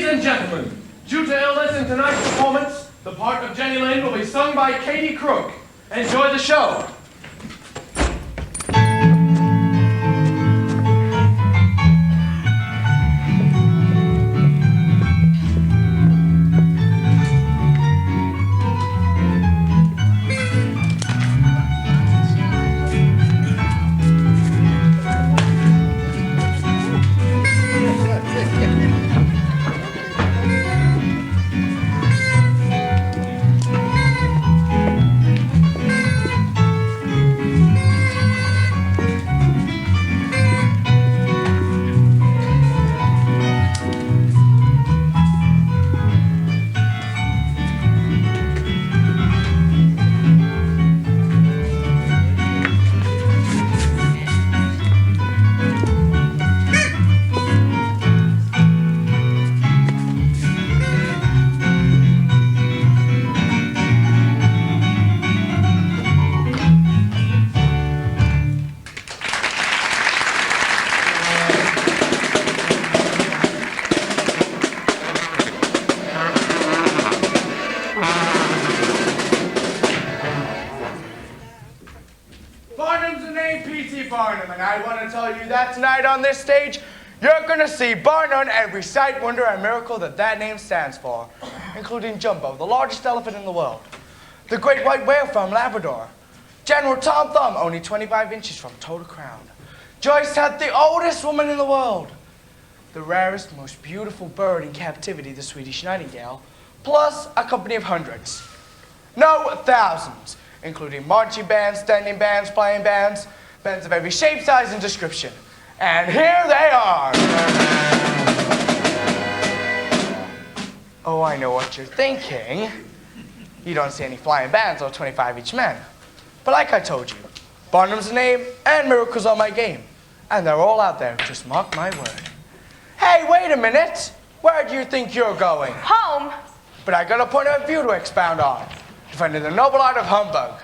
and gentlemen, due to illness in tonight's performance, the part of Jenny Lind will be sung by Katie Crook. Enjoy the show. Barnum's the name, P.T. Barnum, and I want to tell you that tonight on this stage, you're going to see Barnum every sight, wonder, and miracle that name stands for, including Jumbo, the largest elephant in the world, the great white whale from Labrador, General Tom Thumb, only 25 inches from toe to crown, Joyce Hutt, the oldest woman in the world, the rarest, most beautiful bird in captivity, the Swedish nightingale, plus a company of hundreds, no, thousands, including marching bands, standing bands, flying bands, bands of every shape, size, and description. And here they are. Oh, I know what you're thinking. You don't see any flying bands or 25 each men. But like I told you, Barnum's the name and miracles are my game. And they're all out there, just mark my word. Hey, wait a minute. Where do you think you're going? Home. But I got a point of view to expound on. Defending the noble art of humbug.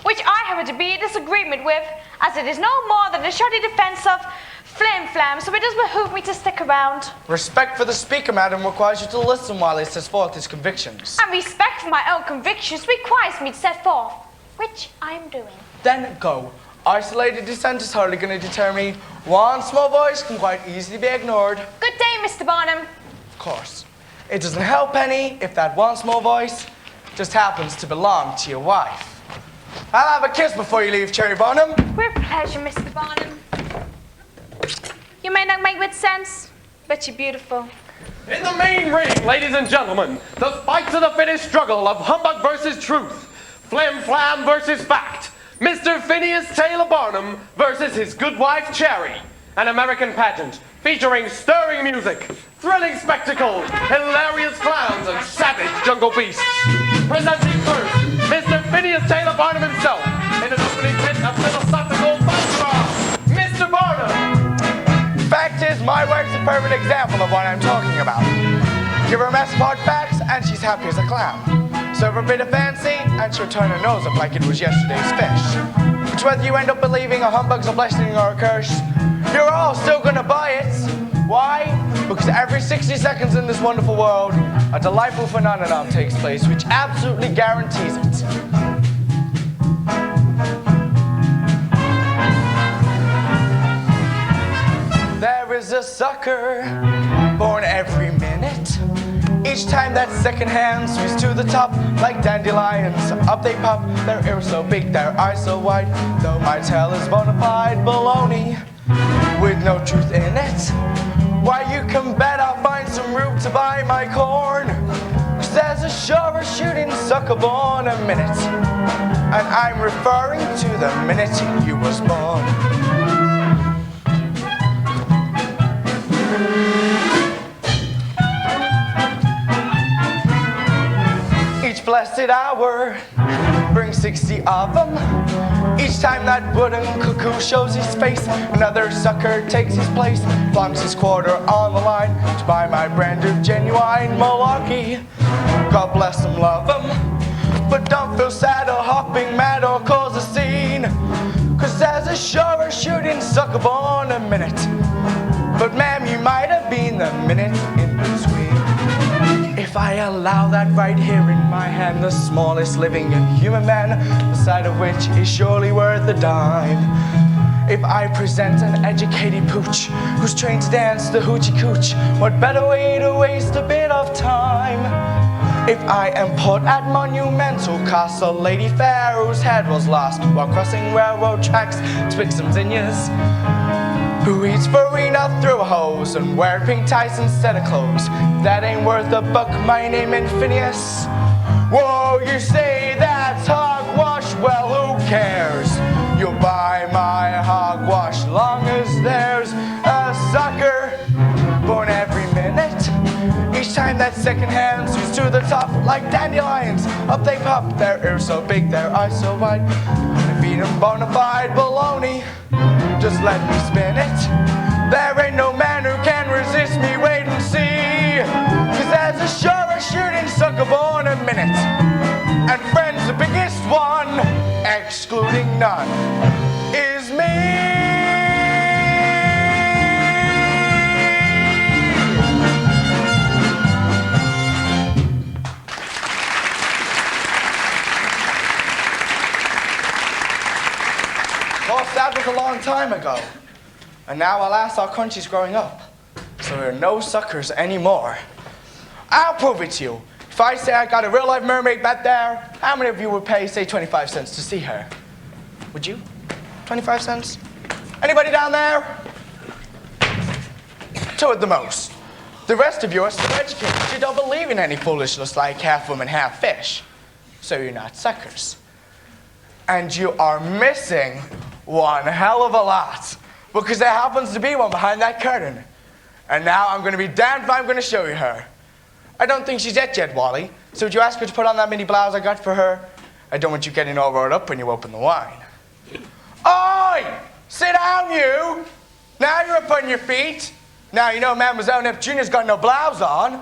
Which I happen to be in disagreement with, as it is no more than a shoddy defense of flim-flam, so it does behoove me to stick around. Respect for the speaker, madam, requires you to listen while he sets forth his convictions. And respect for my own convictions requires me to set forth, which I am doing. Then go. Isolated dissent is hardly going to deter me. One small voice can quite easily be ignored. Good day, Mr. Barnum. Of course. It doesn't help any if that one small voice just happens to belong to your wife. I'll have a kiss before you leave, Cherry Barnum. With pleasure, Mr. Barnum. You may not make with sense, but you're beautiful. In the main ring, ladies and gentlemen, the fight to the finish struggle of humbug versus truth, flim-flam versus fact, Mr. Phineas Taylor Barnum versus his good wife, Cherry. An American pageant featuring stirring music, thrilling spectacles, hilarious clowns, and savage jungle beasts. Presenting first, Mr. Phineas Taylor Barnum himself, in an opening bit of philosophical thunderbolt. Mr. Barnum! Fact is, my wife's a perfect example of what I'm talking about. Give her a mess of hard facts, and she's happy as a clown. Serve her a bit of fancy, and she'll turn her nose up like it was yesterday's fish. Which whether you end up believing a humbug's a blessing or a curse, you're all still gonna buy it. Why? Because every 60 seconds in this wonderful world, a delightful phenomenon takes place, which absolutely guarantees it. There is a sucker born every minute. Each time that second hand swings to the top like dandelions. Up they pop, their ears so big, their eyes so wide. Though my tale is bona fide baloney with no truth in it. Why, you can bet I'll find some room to buy my corn. 'Cause there's a surer shooting sucker born a minute. And I'm referring to the minute you was born. Each blessed hour brings 60 of them. Each time that wooden cuckoo shows his face, another sucker takes his place, flunks his quarter on the line to buy my brand of genuine malarkey. God bless them, love them, but don't feel sad or hopping mad or cause a scene. 'Cause there's a surer shooting sucker born a minute. But ma'am, you might have been the minute in between. if I allow that right here in my hand, the smallest living human man, the sight of which is surely worth a dime. If I present an educated pooch who's trained to dance the hoochie cooch, what better way to waste a bit of time? If I am put at monumental cost, a lady fair whose head was lost while crossing railroad tracks twixt some zinnias, who eats farina through a hose and wear pink ties instead of clothes, that ain't worth a buck, my name ain't Phineas. Whoa, you say that's hogwash, well who cares? You'll buy my hogwash long as there's a sucker born every minute. Each time that second hand shoots to the top like dandelions, up they pop, their ears so big, their eyes so wide. And feed them bona fide baloney, just let me spin it. There ain't no man who can resist me, wait and see. Cause there's a sure as shooting sucker born a minute. And friends, the biggest one, excluding none, is me. Of course, that was a long time ago. And now, alas, our country's growing up. So there are no suckers anymore. I'll prove it to you. If I say I got a real-life mermaid back there, how many of you would pay, say, 25 cents to see her? Would you? 25 cents? Anybody down there? Two at the most. The rest of you are still educated. You don't believe in any foolishness like half woman, half fish. So you're not suckers. And you are missing one hell of a lot, because there happens to be one behind that curtain. And now I'm going to be damned if I'm going to show you her. I don't think she's yet, Wally. So would you ask her to put on that mini blouse I got for her? I don't want you getting all rolled up when you open the wine. Oi! Sit down, you! Now you're up on your feet. Now you know Mademoiselle Neptune's got no blouse on.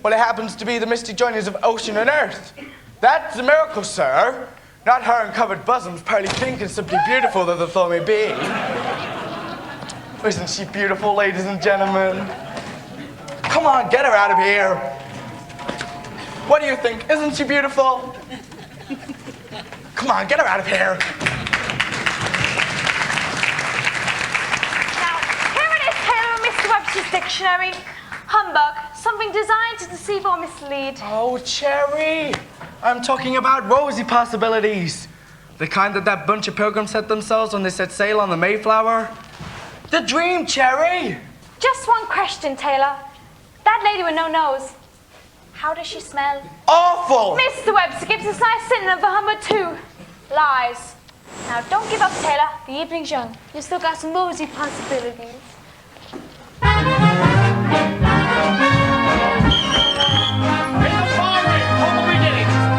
Well, it happens to be the mystic joinings of ocean and earth. That's a miracle, sir. Not her uncovered bosoms, pearly pink and simply beautiful though the flow may be. Isn't she beautiful, ladies and gentlemen? Come on, get her out of here. What do you think? Isn't she beautiful? Come on, get her out of here. Now, here it is, Taylor, Mr. Webster's dictionary. Humbug, something designed to deceive or mislead. Oh, Cherry. I'm talking about rosy possibilities. The kind that bunch of pilgrims set themselves when they set sail on the Mayflower. The dream, Cherry. Just one question, Taylor. That lady with no nose, how does she smell? Awful! Mr. Webster gives us nice synonym for humbug too. Lies. Now don't give up, Taylor. The evening's young. You still got some rosy possibilities.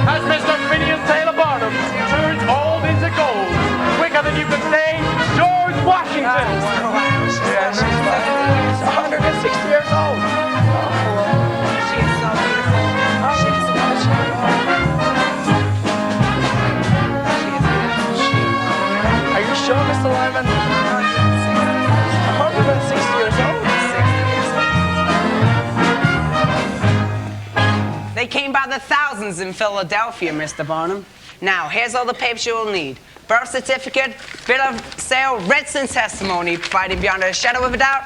As Mr. Phineas Taylor Barnum turns old into gold, quicker than you can say, George Washington. Yeah, she's 160 years old. She is so beautiful. She is so beautiful. Are you sure, Mr. Lyman? 160 years old? They came by the thousands in Philadelphia, Mr. Barnum. Now, here's all the papers you will need. Birth certificate, bill of sale, written testimony, provided beyond a shadow of a doubt.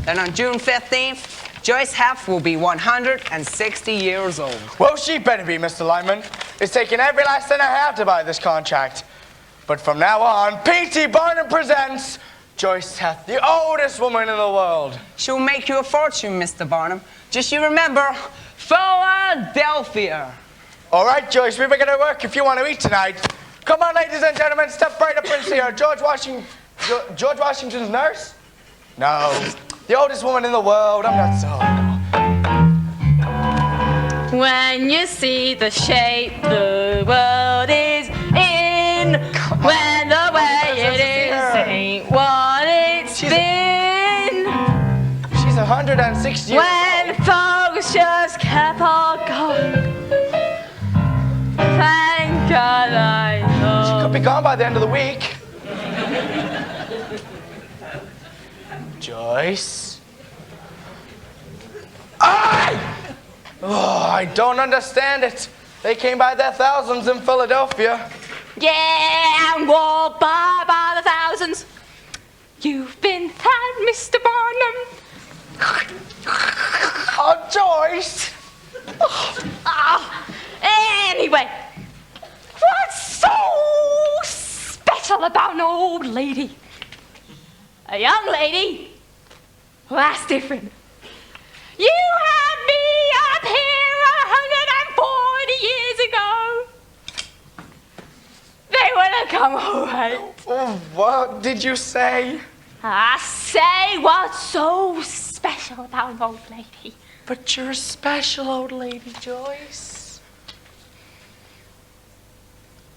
Then on June 15th, Joyce Heft will be 160 years old. Well, she better be, Mr. Lyman. It's taken every last cent I have to buy this contract. But from now on, P.T. Barnum presents Joyce Heft, the oldest woman in the world. She'll make you a fortune, Mr. Barnum. Just you remember, Philadelphia. All right, Joyce, we better get to work if you want to eat tonight. Come on, ladies and gentlemen, step right up and see her. George Washington's nurse? No, the oldest woman in the world. I'm not so. When you see the shape the world is in, when the way it is ain't what it's been, She's 160 years when folks just kept on going, thank God I know. She could be gone by the end of the week. Joyce? Aye! Oh, I don't understand it. They came by their thousands in Philadelphia. Yeah, and walked by the thousands. You've been found, Mr. Barnum. Oh, Joyce! Anyway, what's so special about an old lady? A young lady? Well, that's different. You had me up here 140 years ago. They would have come all right. Oh, what did you say? I say what's so special about an old lady. But you're a special old lady, Joyce.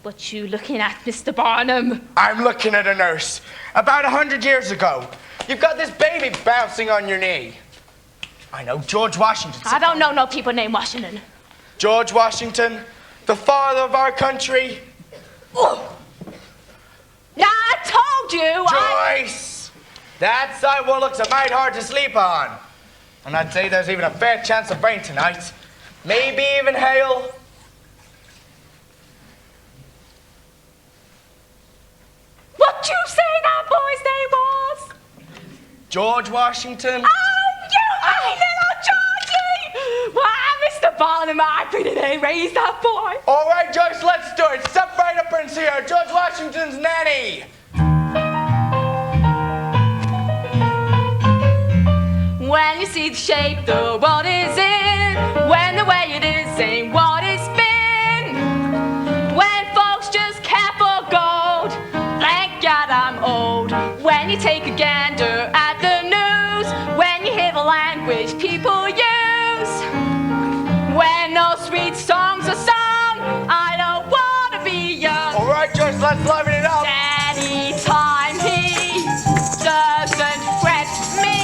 What you looking at, Mr. Barnum? I'm looking at a nurse. About 100 years ago. You've got this baby bouncing on your knee. I know, George Washington. I don't know no people named Washington. George Washington, the father of our country. Oh. I told you. Joyce! That sidewalk looks a mite hard to sleep on. And I'd say there's even a fair chance of rain tonight. Maybe even hail. What you say that boy's name was? George Washington. Oh, you little Georgie! Why, Mr. Barnum, I pretty raised that boy. All right, Joyce, let's do it. Step right up and see her. George Washington's nanny. When you see the shape the world is in, when the way it is ain't what it's been, when folks just care for gold, thank God I'm old. When you take a gander at the news, when you hear the language people use, when no sweet songs are sung, I don't wanna be young. All right, Joyce, let's liven it up. Anytime he doesn't fret me,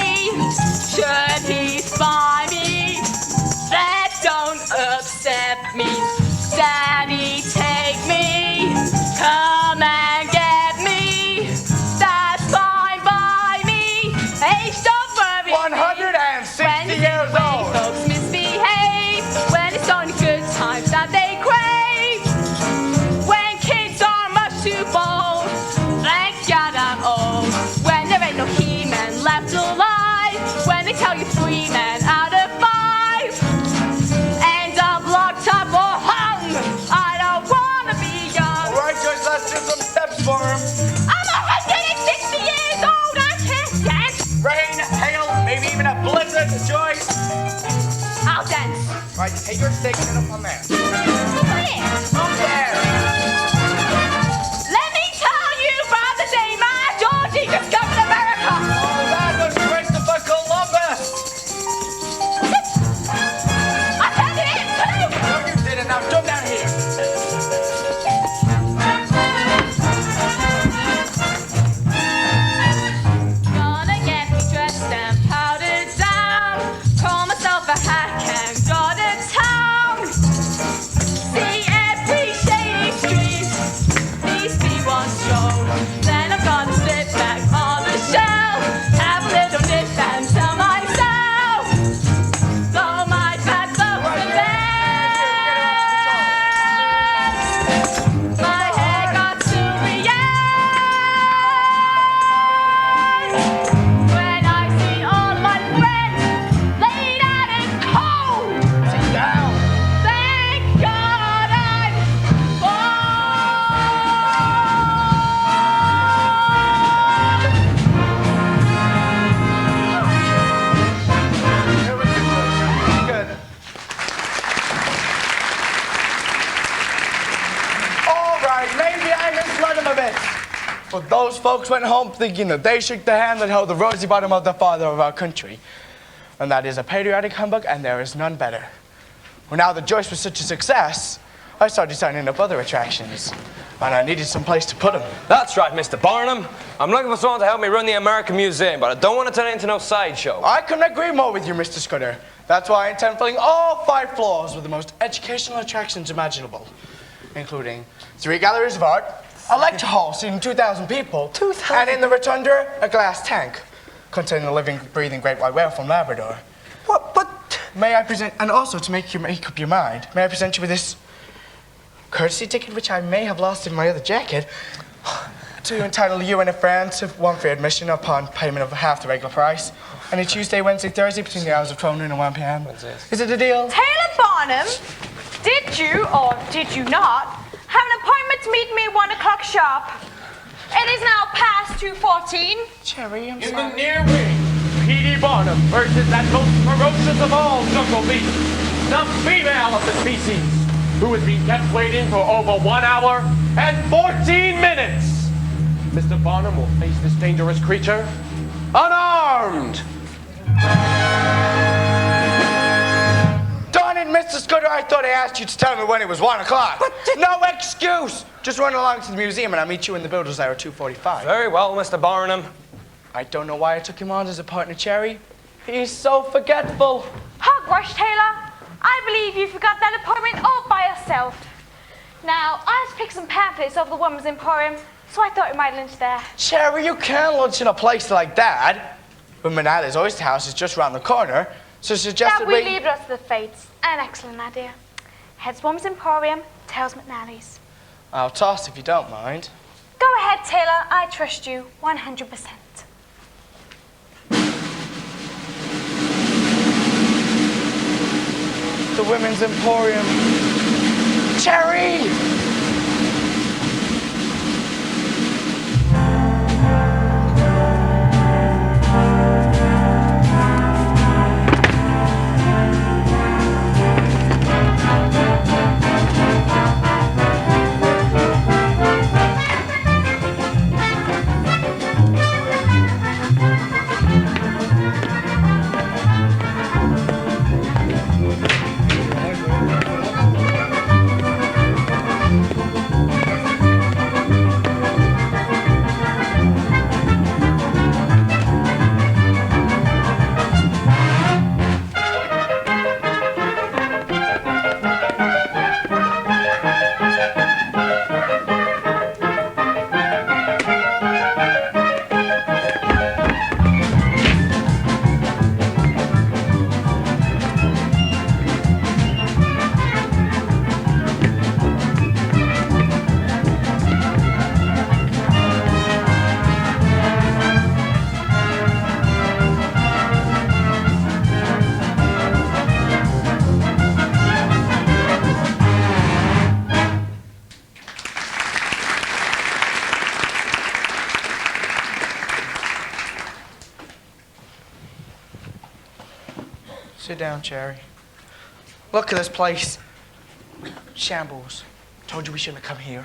should he spy me, that don't upset me. Daddy, take me, come and get me, that's fine by me. Age don't worry 160 when years old. folks misbehave, when it's only good times that they crave, when kids are much too bold, thank God I'm old. When there ain't no He-Man left alive, when they tell you 3 men out of 5 end up locked up or hung, I don't wanna be young. All right, Joyce, let's do some steps for him. I'm 160 years old, I can't dance. Rain, hail, maybe even a blizzard, Joyce. I'll dance. All right, take your stick and get up on there. Over here. Up there. Let me tell you about the day my Georgie discovered America. Oh, that was Christopher Columbus. I turned it in too. No, you didn't. Now jump down here. Gonna get me dressed and powdered down, call myself a hack and go to town. See every shady street, these be one show. Then I'm gonna sit back on the shelf, have a little nip and tell myself, though my back up the bed, my hair got silvery when I see all my friends laid out and cold. Sit down. Thank God I'm Here we go. Good. All right, maybe I misled him a bit. But those folks went home thinking that they shook the hand that held the rosy bottom of the father of our country. And that is a patriotic humbug, and there is none better. Well, now that Joyce was such a success, I started signing up other attractions. And I needed some place to put them. That's right, Mr. Barnum. I'm looking for someone to help me run the American Museum, but I don't want to turn it into no sideshow. I couldn't agree more with you, Mr. Scudder. That's why I intend filling all 5 floors with the most educational attractions imaginable, including 3 galleries of art, a lecture hall seating 2,000 people, 2,000? and in the rotunda, a glass tank containing a living, breathing great white whale from Labrador. What? But may I present, and also to make up your mind, may I present you with this courtesy ticket, which I may have lost in my other jacket, to entitle you and a friend to one free admission upon payment of half the regular price. Any Tuesday, Wednesday, Thursday between the hours of 12 noon and 1 p.m. Is it a deal? Taylor Barnum, did you or did you not have an appointment to meet me at 1 o'clock sharp? It is now past 2:14. Cherry, I'm In sorry. the near ring, P.D. Barnum versus that most ferocious of all jungle beasts, the female of the species, who has been kept waiting for over 1 hour and 14 minutes. Mr. Barnum will face this dangerous creature unarmed. Darn it, Mr. Scudder, I thought I asked you to tell me when it was 1 o'clock. No excuse. Just run along to the museum and I'll meet you in the builders there at 2:45. Very well, Mr. Barnum. I don't know why I took him on as a partner, Cherry. He's so forgetful. Hogwash, Taylor. I believe you forgot that appointment all by yourself. Now, I just picked some pamphlets of the Woman's Emporium, so I thought we might lunch there. Cherry, you can't lunch in a place like that. But Manala's Oyster House is just round the corner, so suggested That we leave it up to the fates. An excellent idea. Heads Woman's Emporium, tails McNally's. I'll toss if you don't mind. Go ahead, Taylor. I trust you 100%. The Women's Emporium. Cherry! Sit down, Cherry. Look at this place. Shambles. Told you we shouldn't have come here.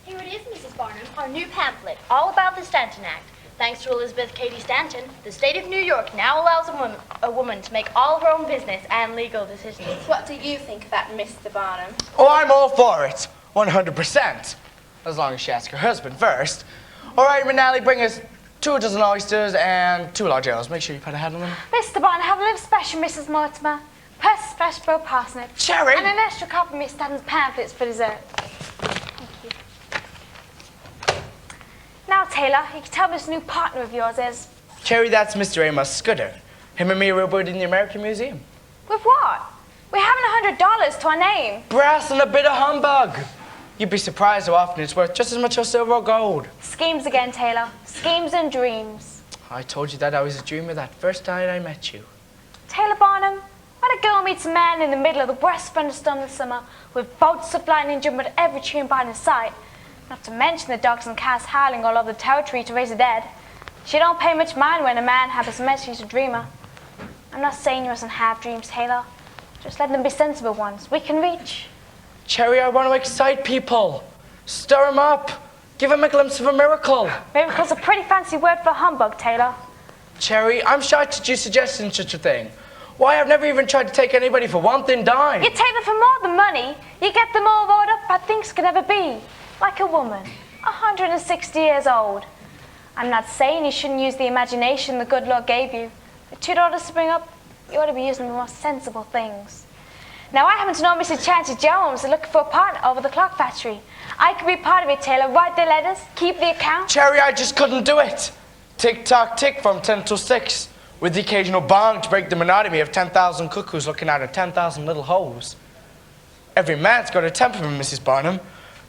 Here it is, Mrs. Barnum, our new pamphlet, all about the Stanton Act. Thanks to Elizabeth Cady Stanton, the state of New York now allows a woman to make all of her own business and legal decisions. What do you think of that, Mr. Barnum? Oh, I'm all for it. 100%. As long as she asks her husband first. All right, Manali, bring us 2 dozen oysters and 2 large ales. Make sure you put a head on them. Mr. Barnum, have a little special, Mrs. Mortimer. Plus a special boiled parsnip. Cherry! And an extra copy of Miss Stanton's pamphlets for dessert. Thank you. Now, Taylor, you can tell me this new partner of yours is. Cherry, that's Mr. Amos Scudder. Him and me were aboard in the American Museum. With what? We haven't $100 to our name. Brass and a bit of humbug. You'd be surprised how often it's worth just as much as silver or gold. Schemes again, Taylor. Schemes and dreams. I told you that I was a dreamer that first night I met you. Taylor Barnum, when a girl meets a man in the middle of the worst thunderstorm of the summer with bolts of lightning jumping at every tree and vine in sight, not to mention the dogs and cats howling all over the territory to raise the dead, she don't pay much mind when a man happens to mention he's a dreamer. I'm not saying you mustn't have dreams, Taylor. Just let them be sensible ones we can reach. Cherry, I want to excite people. Stir them up. Give them a glimpse of a miracle. Miracle's a pretty fancy word for humbug, Taylor. Cherry, I'm shocked at you suggesting such a thing. Why, I've never even tried to take anybody for one thin dime. You take them for more than money. You get them all rolled up by things could never be. Like a woman, 160 years old. I'm not saying you shouldn't use the imagination the good Lord gave you. With 2 daughters to bring up, you ought to be using the more sensible things. Now, I happen to know Mrs. Chancey Jones is looking for a partner over the clock factory. I could be part of it, Taylor. Write the letters, keep the account. Cherry, I just couldn't do it. Tick tock tick from 10 till 6, with the occasional bong to break the monotony of 10,000 cuckoos looking out of 10,000 little holes. Every man's got a temperament, Mrs. Barnum,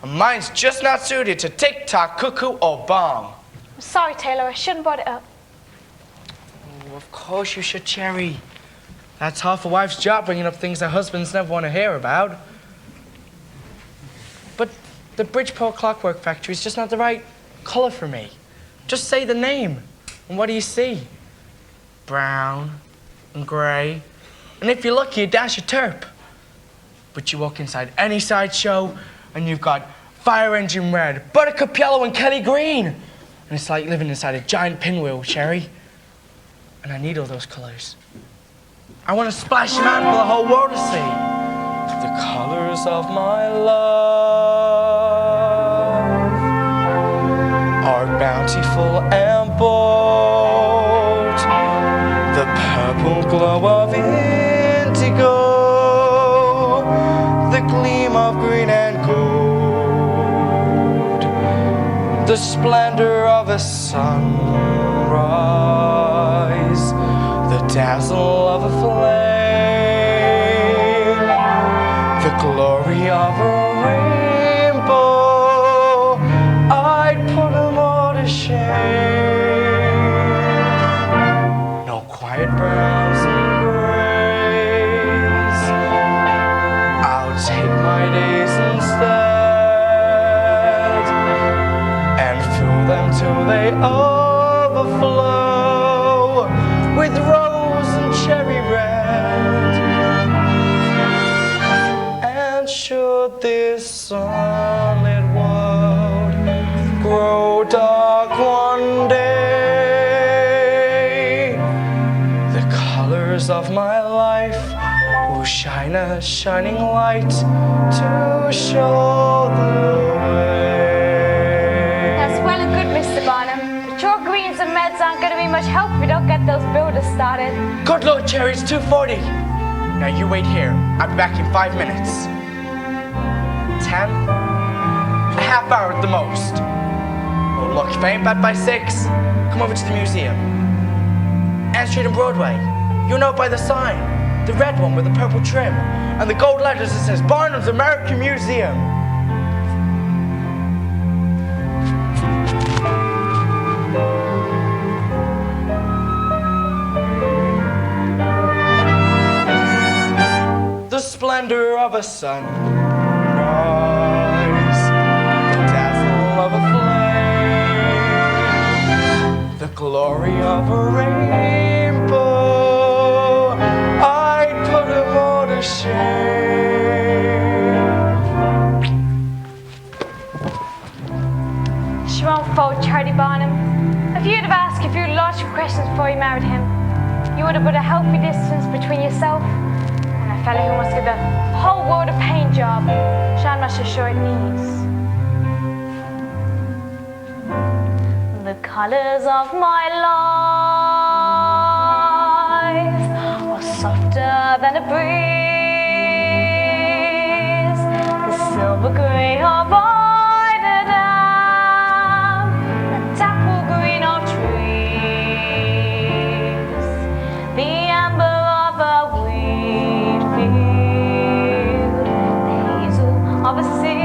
and mine's just not suited to tick tock, cuckoo, or bong. I'm sorry, Taylor. I shouldn't brought it up. Oh, of course you should, Cherry. That's half a wife's job, bringing up things that husbands never want to hear about. But the Bridgeport Clockwork Factory is just not the right color for me. Just say the name, and what do you see? Brown and gray, and if you're lucky, a dash of turp. But you walk inside any sideshow, and you've got fire engine red, buttercup yellow, and Kelly green. And it's like living inside a giant pinwheel, Cherry. And I need all those colors. I want to splash them out for the whole world to see. The colors of my love are bountiful and bold. The purple glow of indigo, the gleam of green and gold, the splendor of a sunrise, the dazzle of a flame, the glory of a rainbow. I'd put them all to shame. No quiet browns and grays, I'll take my days instead and fill them till they overflow with rose and cherry red. And should this sunlit world grow dark one day, the colors of my life will shine a shining light to show the way. That's well and good, Mr. Barnum. But your greens and reds aren't going to be much help if we don't get those builders started. Good Lord, Cherry, it's 2:40. Now you wait here. I'll be back in 5 minutes. 10? A half hour at the most. Oh, look, if I ain't back by 6, come over to the museum. Ann Street and Broadway. You'll know it by the sign. The red one with the purple trim. And the gold letters that says Barnum's American Museum. The splendor of a sunrise, the dazzle of a flame, the glory of a rainbow. I'd put them all to shame. She won't fold, Charlie Barnum. If you'd have asked a few logical questions before you married him, you would have put a healthy distance between yourself and a fella who wants to give the whole world a paint job, which I'm not so sure it needs. The colors of my life are softer than a breeze, the silver gray of eiderdown, the dapple green of trees, the amber of a wheat field, the hazel of a sea.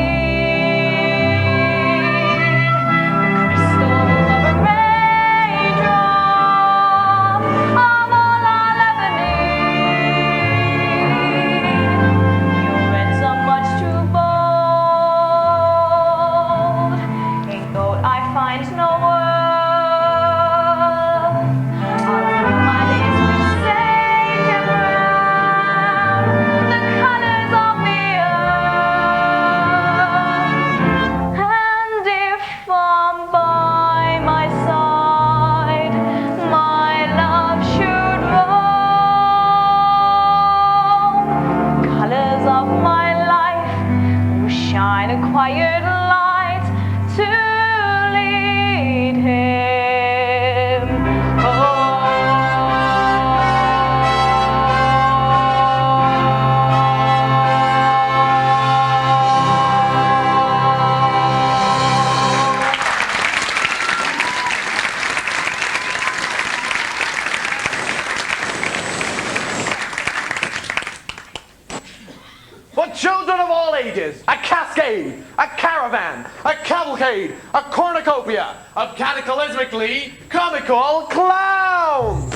is a cascade, a caravan, a cavalcade, a cornucopia of cataclysmically comical clowns.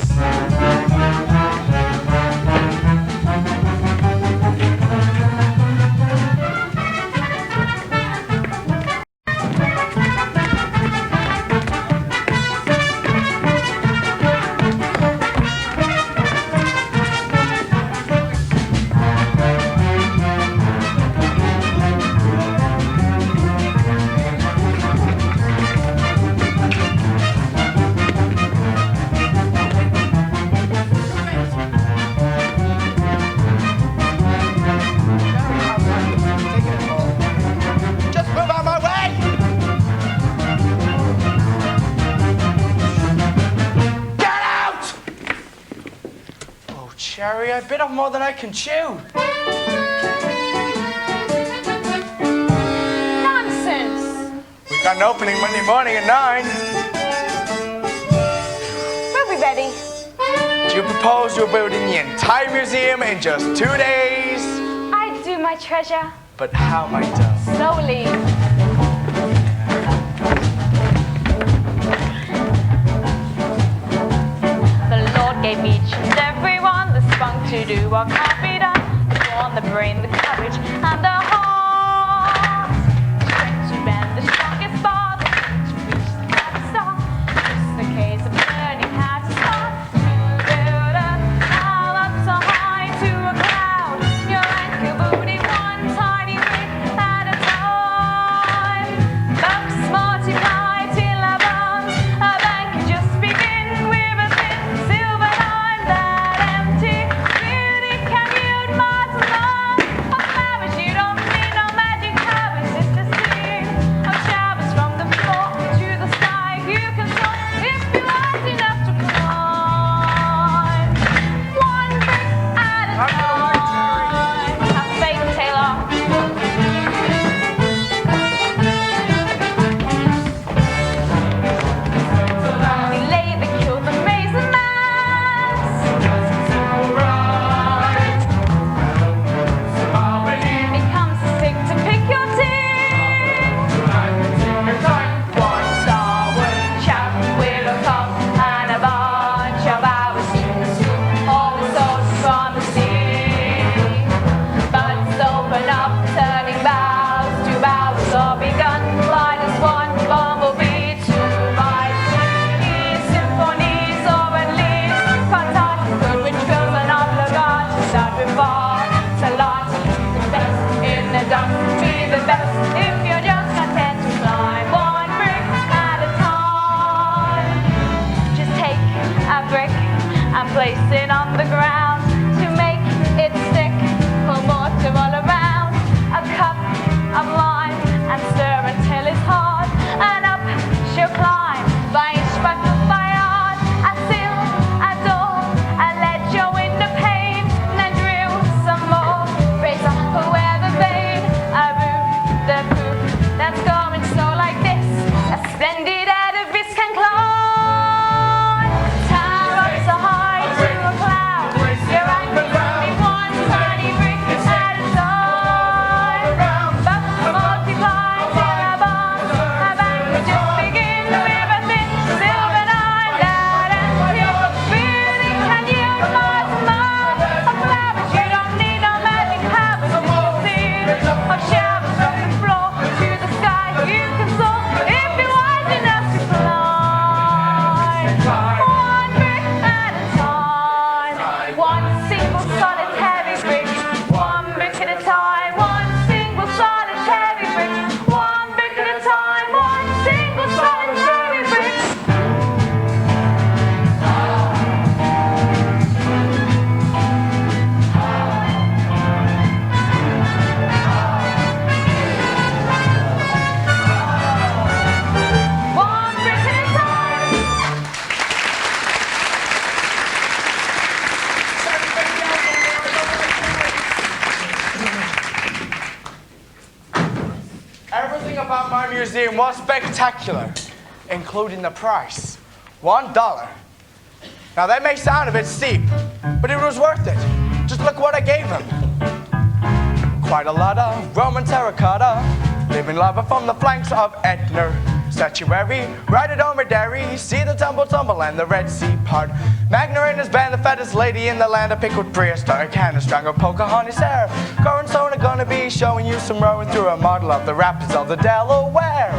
Just move out my way! Get out! Oh, Cherry, I bit off more than I can chew. Nonsense. We've got an opening Monday morning at 9. We'll be ready. Do you propose you're building the entire museum in just 2 days? I do, my treasure. But how, my dove? Slowly. The Lord gave each and every one the spunk to do what can't be done. The brawn, the brain, the courage, and the heart. Strength to bend the strongest bar, the strength to reach the top star. Just the case of learning how to start to build a pile up so high to a cloud. Your ankle booty, one tiny brick at a time. Bucks multiply till our bones. A bank can just begin with a thin silver line that empty really can yield miles and miles of flowers. You don't need no magic powers, it's the sea of showers from the floor to the sky. You can soar if you're wise enough to climb. One brick at a time. Have faith, Taylor. We lay the kill the maze and mass. It comes to stick to pick your team. One starward chap with a cup and a bunch of hours in the soup. All the souls from the sea. Buds open up, turning bows to bows all begun. Light as one bumblebee to my symphonies or at least contact good which fills an obligation to start before the lot. The best in the dust, be the best if you're just content to climb one brick at a time. Just take a brick and place it on the ground to make it stick. Pull mortar all around a cup of lime and stir until it's hard. And up she'll climb by inch by foot by yard. A sill, a door, a ledge or window pane. Then drill some more, raise up where the vein. A roof, the proof that's going slow like this. A splendid edifice can climb. Tower up so high to a cloud. Your ankle only one tiny brick at a time. Bucks multiply till our bonds. Our bank will just begin with a thin silver line that empty really can yield miles and miles of flowers. You don't need no magic powers. It's the seed of showers from the floor to the sky. You can soar if you're wise enough to climb. One brick at a time. One single solitary brick. One brick at a time. One single solitary brick. One brick at a time. One single solitary brick. One brick at a time. Everything about my museum was spectacular, including the price. $1. Now that may sound a bit steep, but it was worth it. Just look what I gave them. quite a lot of Roman terracotta, living lava from the flanks of Etna. Statuary, right at Omerdary, see the tumble and the Red Sea part. Magna in his band, the fattest lady in the land, a pickled prehistoric hand, a strangled Pocahontas hair. Corazon are gonna be showing you some rowing through a model of the rapids of the Delaware.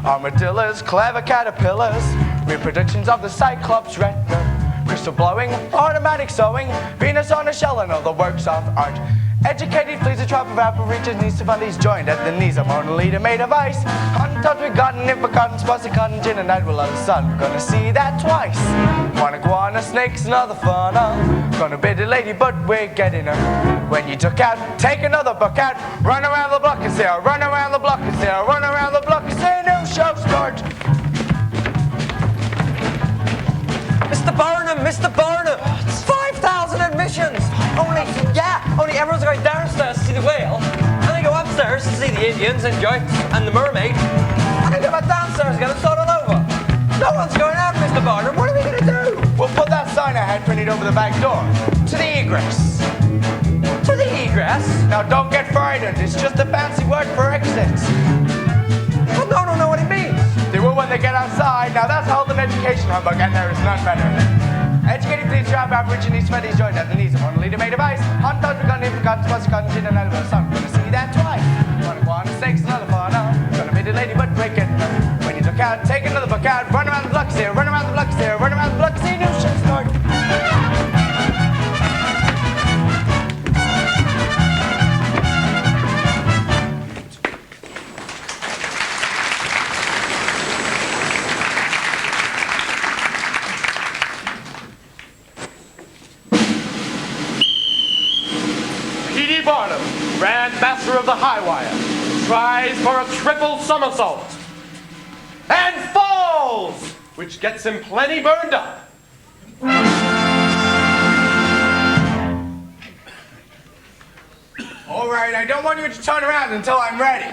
Armadillos, clever caterpillars, reproductions of the Cyclops retina. Crystal blowing, automatic sewing, Venus on a shell and other works of art. Educated flees a tribe of Aborigines, needs to find these joined at the knees of Mona Lisa made of ice. Cotton touch with cotton, if a cotton spots a cotton gin, and night will love the sun. We're gonna see that twice. One iguana, snakes, another fauna. Gonna bid a lady, but we're getting her. When you took out, take another book out. Run around the block and say, run around the block and say, run around the block and say, new show start. Mr. Barnum, Mr. Barnum! 5,000 admissions! Only everyone's going downstairs to see the whale, and they go upstairs to see the Indians and Joyce and the mermaid, and they go back downstairs again and start all over. No one's going out, Mr. Barnum. What are we going to do? We'll put that sign I had printed over the back door. To the egress. To the egress? Now don't get frightened, it's just a fancy word for exit. Well, no, I don't know what it means. They will when they get outside. Now that's called an education humbug, and there is none better than it. Educated please drive Aborigines, Smellies joined at the knees of Mona Lisa made of ice. Hot dogs begun in cotton, spicy cotton, gin, and olive sun. Gonna see that twice. One iguana, snakes, another fauna. Gonna be the lady, but break it. When you look out, take another book out. Run around the block here, run around the block here, run around the block here. New show start. Barnum, Grand Master of the High Wire, tries for a triple somersault and falls, which gets him plenty burned up. All right, I don't want you to turn around until I'm ready.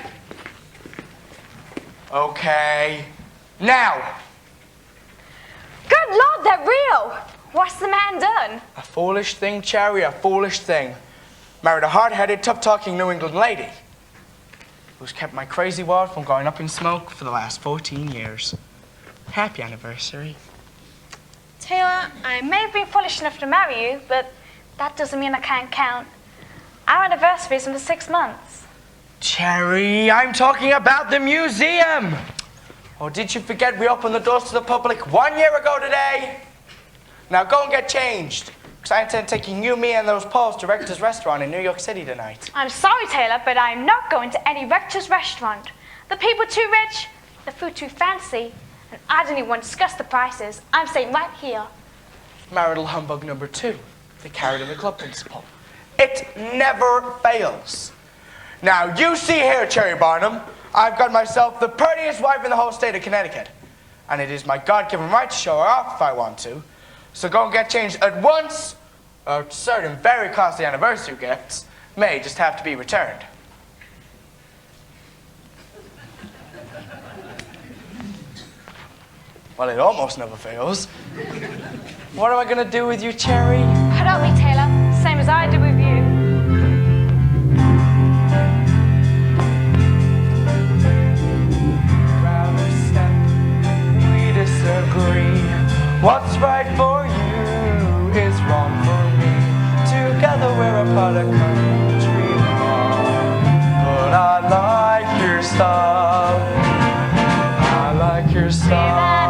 Okay, now. Good Lord, they're real! What's the man done? A foolish thing, Cherry, a foolish thing. Married a hard-headed, tough-talking New England lady who's kept my crazy world from going up in smoke for the last 14 years. Happy anniversary. Taylor, I may have been foolish enough to marry you, but that doesn't mean I can't count. Our anniversary is in 6 months. Cherry, I'm talking about the museum. Oh, did you forget we opened the doors to the public 1 year ago today? Now go and get changed. Because I intend taking you, me, and those Pauls to Rector's Restaurant in New York City tonight. I'm sorry, Taylor, but I'm not going to any Rector's Restaurant. The people too rich, the food too fancy, and I don't even want to discuss the prices. I'm staying right here. Marital humbug number 2, the carrot in the club principle. It never fails. Now, you see here, Cherry Barnum, I've got myself the prettiest wife in the whole state of Connecticut. And it is my God-given right to show her off if I want to. So go and get changed at once, or certain very costly anniversary gifts may just have to be returned. Well, it almost never fails. What am I gonna do with you, Cherry? Put up me, Taylor, same as I do with you. Rather step, we disagree. What's right for you is wrong for me. Together we're a part of country long. But I like your stuff. I like your stuff.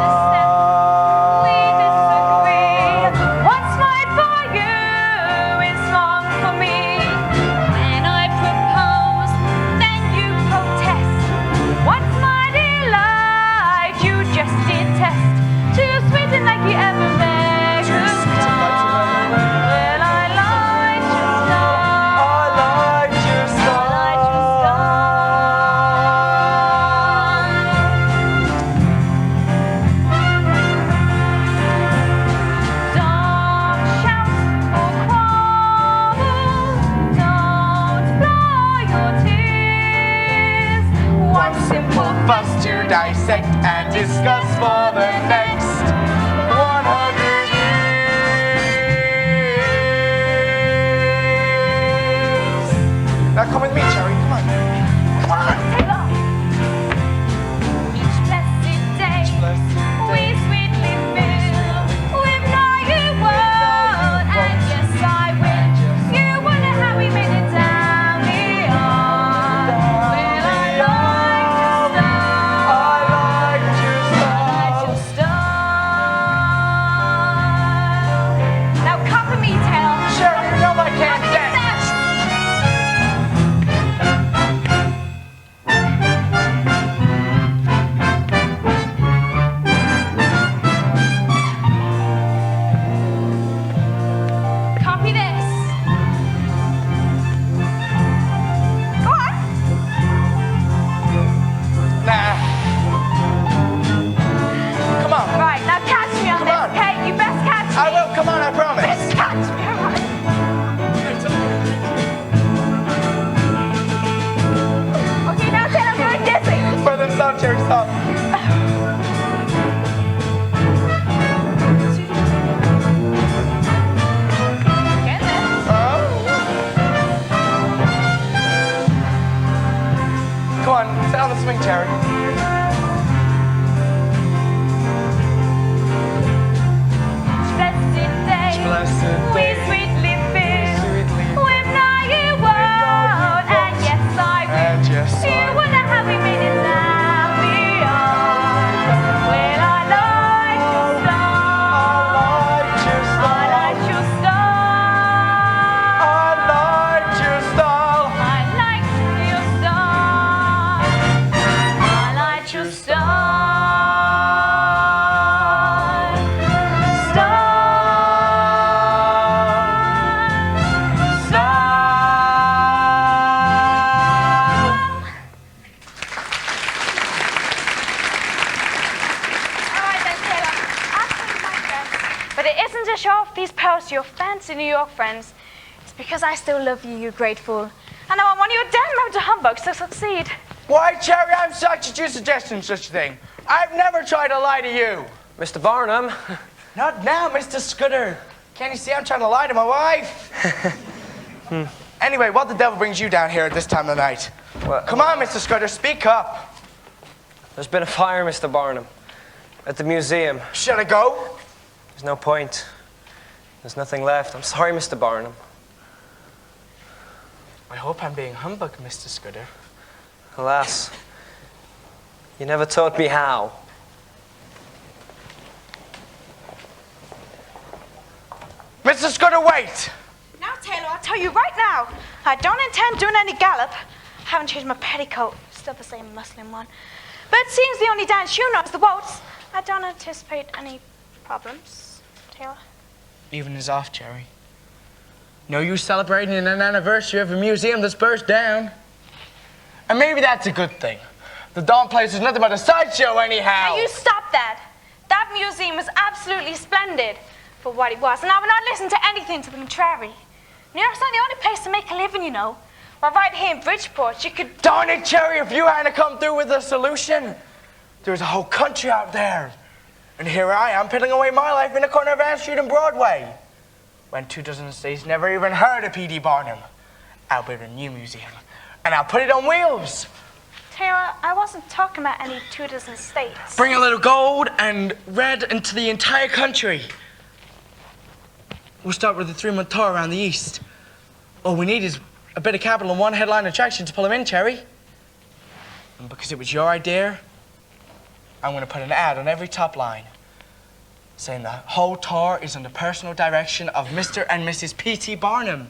Dissect and discuss for the next 100 years. Now come with me, Charlie. it isn't to show off these pearls to your fancy New York friends. It's because I still love you, you great fool. And I want one of your damn mountain humbugs to succeed. Why, Cherry, I'm such a suggesting such a thing. I've never tried to lie to you. Mr. Barnum. Not now, Mr. Scudder. Can't you see I'm trying to lie to my wife? Anyway, what the devil brings you down here at this time of the night? Well, Come on, Mr. Scudder, speak up. there's been a fire, Mr. Barnum, at the museum. Should I go? There's no point. There's nothing left. I'm sorry, Mr. Barnum. I hope I'm being humbugged, Mr. Scudder. Alas, you never taught me how. Mr. Scudder, wait! Now, Taylor, I'll tell you right now, I don't intend doing any gallop. I haven't changed my petticoat, still the same muslin one. But it seems the only dance you know is the waltz. I don't anticipate any problems, Taylor. Evening is off, Jerry. No use celebrating an anniversary of a museum that's burst down. And maybe that's a good thing. The Dawn place is nothing but a sideshow anyhow. Now you stop that. That museum was absolutely splendid for what it was, and I will not listen to anything to the contrary. New York's not the only place to make a living, you know. Well, right here in Bridgeport, you could... Darn it, Cherry, if you hadn't come through with a solution, there's a whole country out there. And here I am, piddling away my life in the corner of Ann Street and Broadway. When 24 states never even heard of P.D. Barnum. I'll build a new museum, and I'll put it on wheels. Taylor, I wasn't talking about any 24 states. Bring a little gold and red into the entire country. We'll start with a 3-month tour around the East. All we need is a bit of capital and one headline attraction to pull them in, Cherry. And because it was your idea, I'm going to put an ad on every top line saying the whole tour is under personal direction of Mr. and Mrs. P.T. Barnum.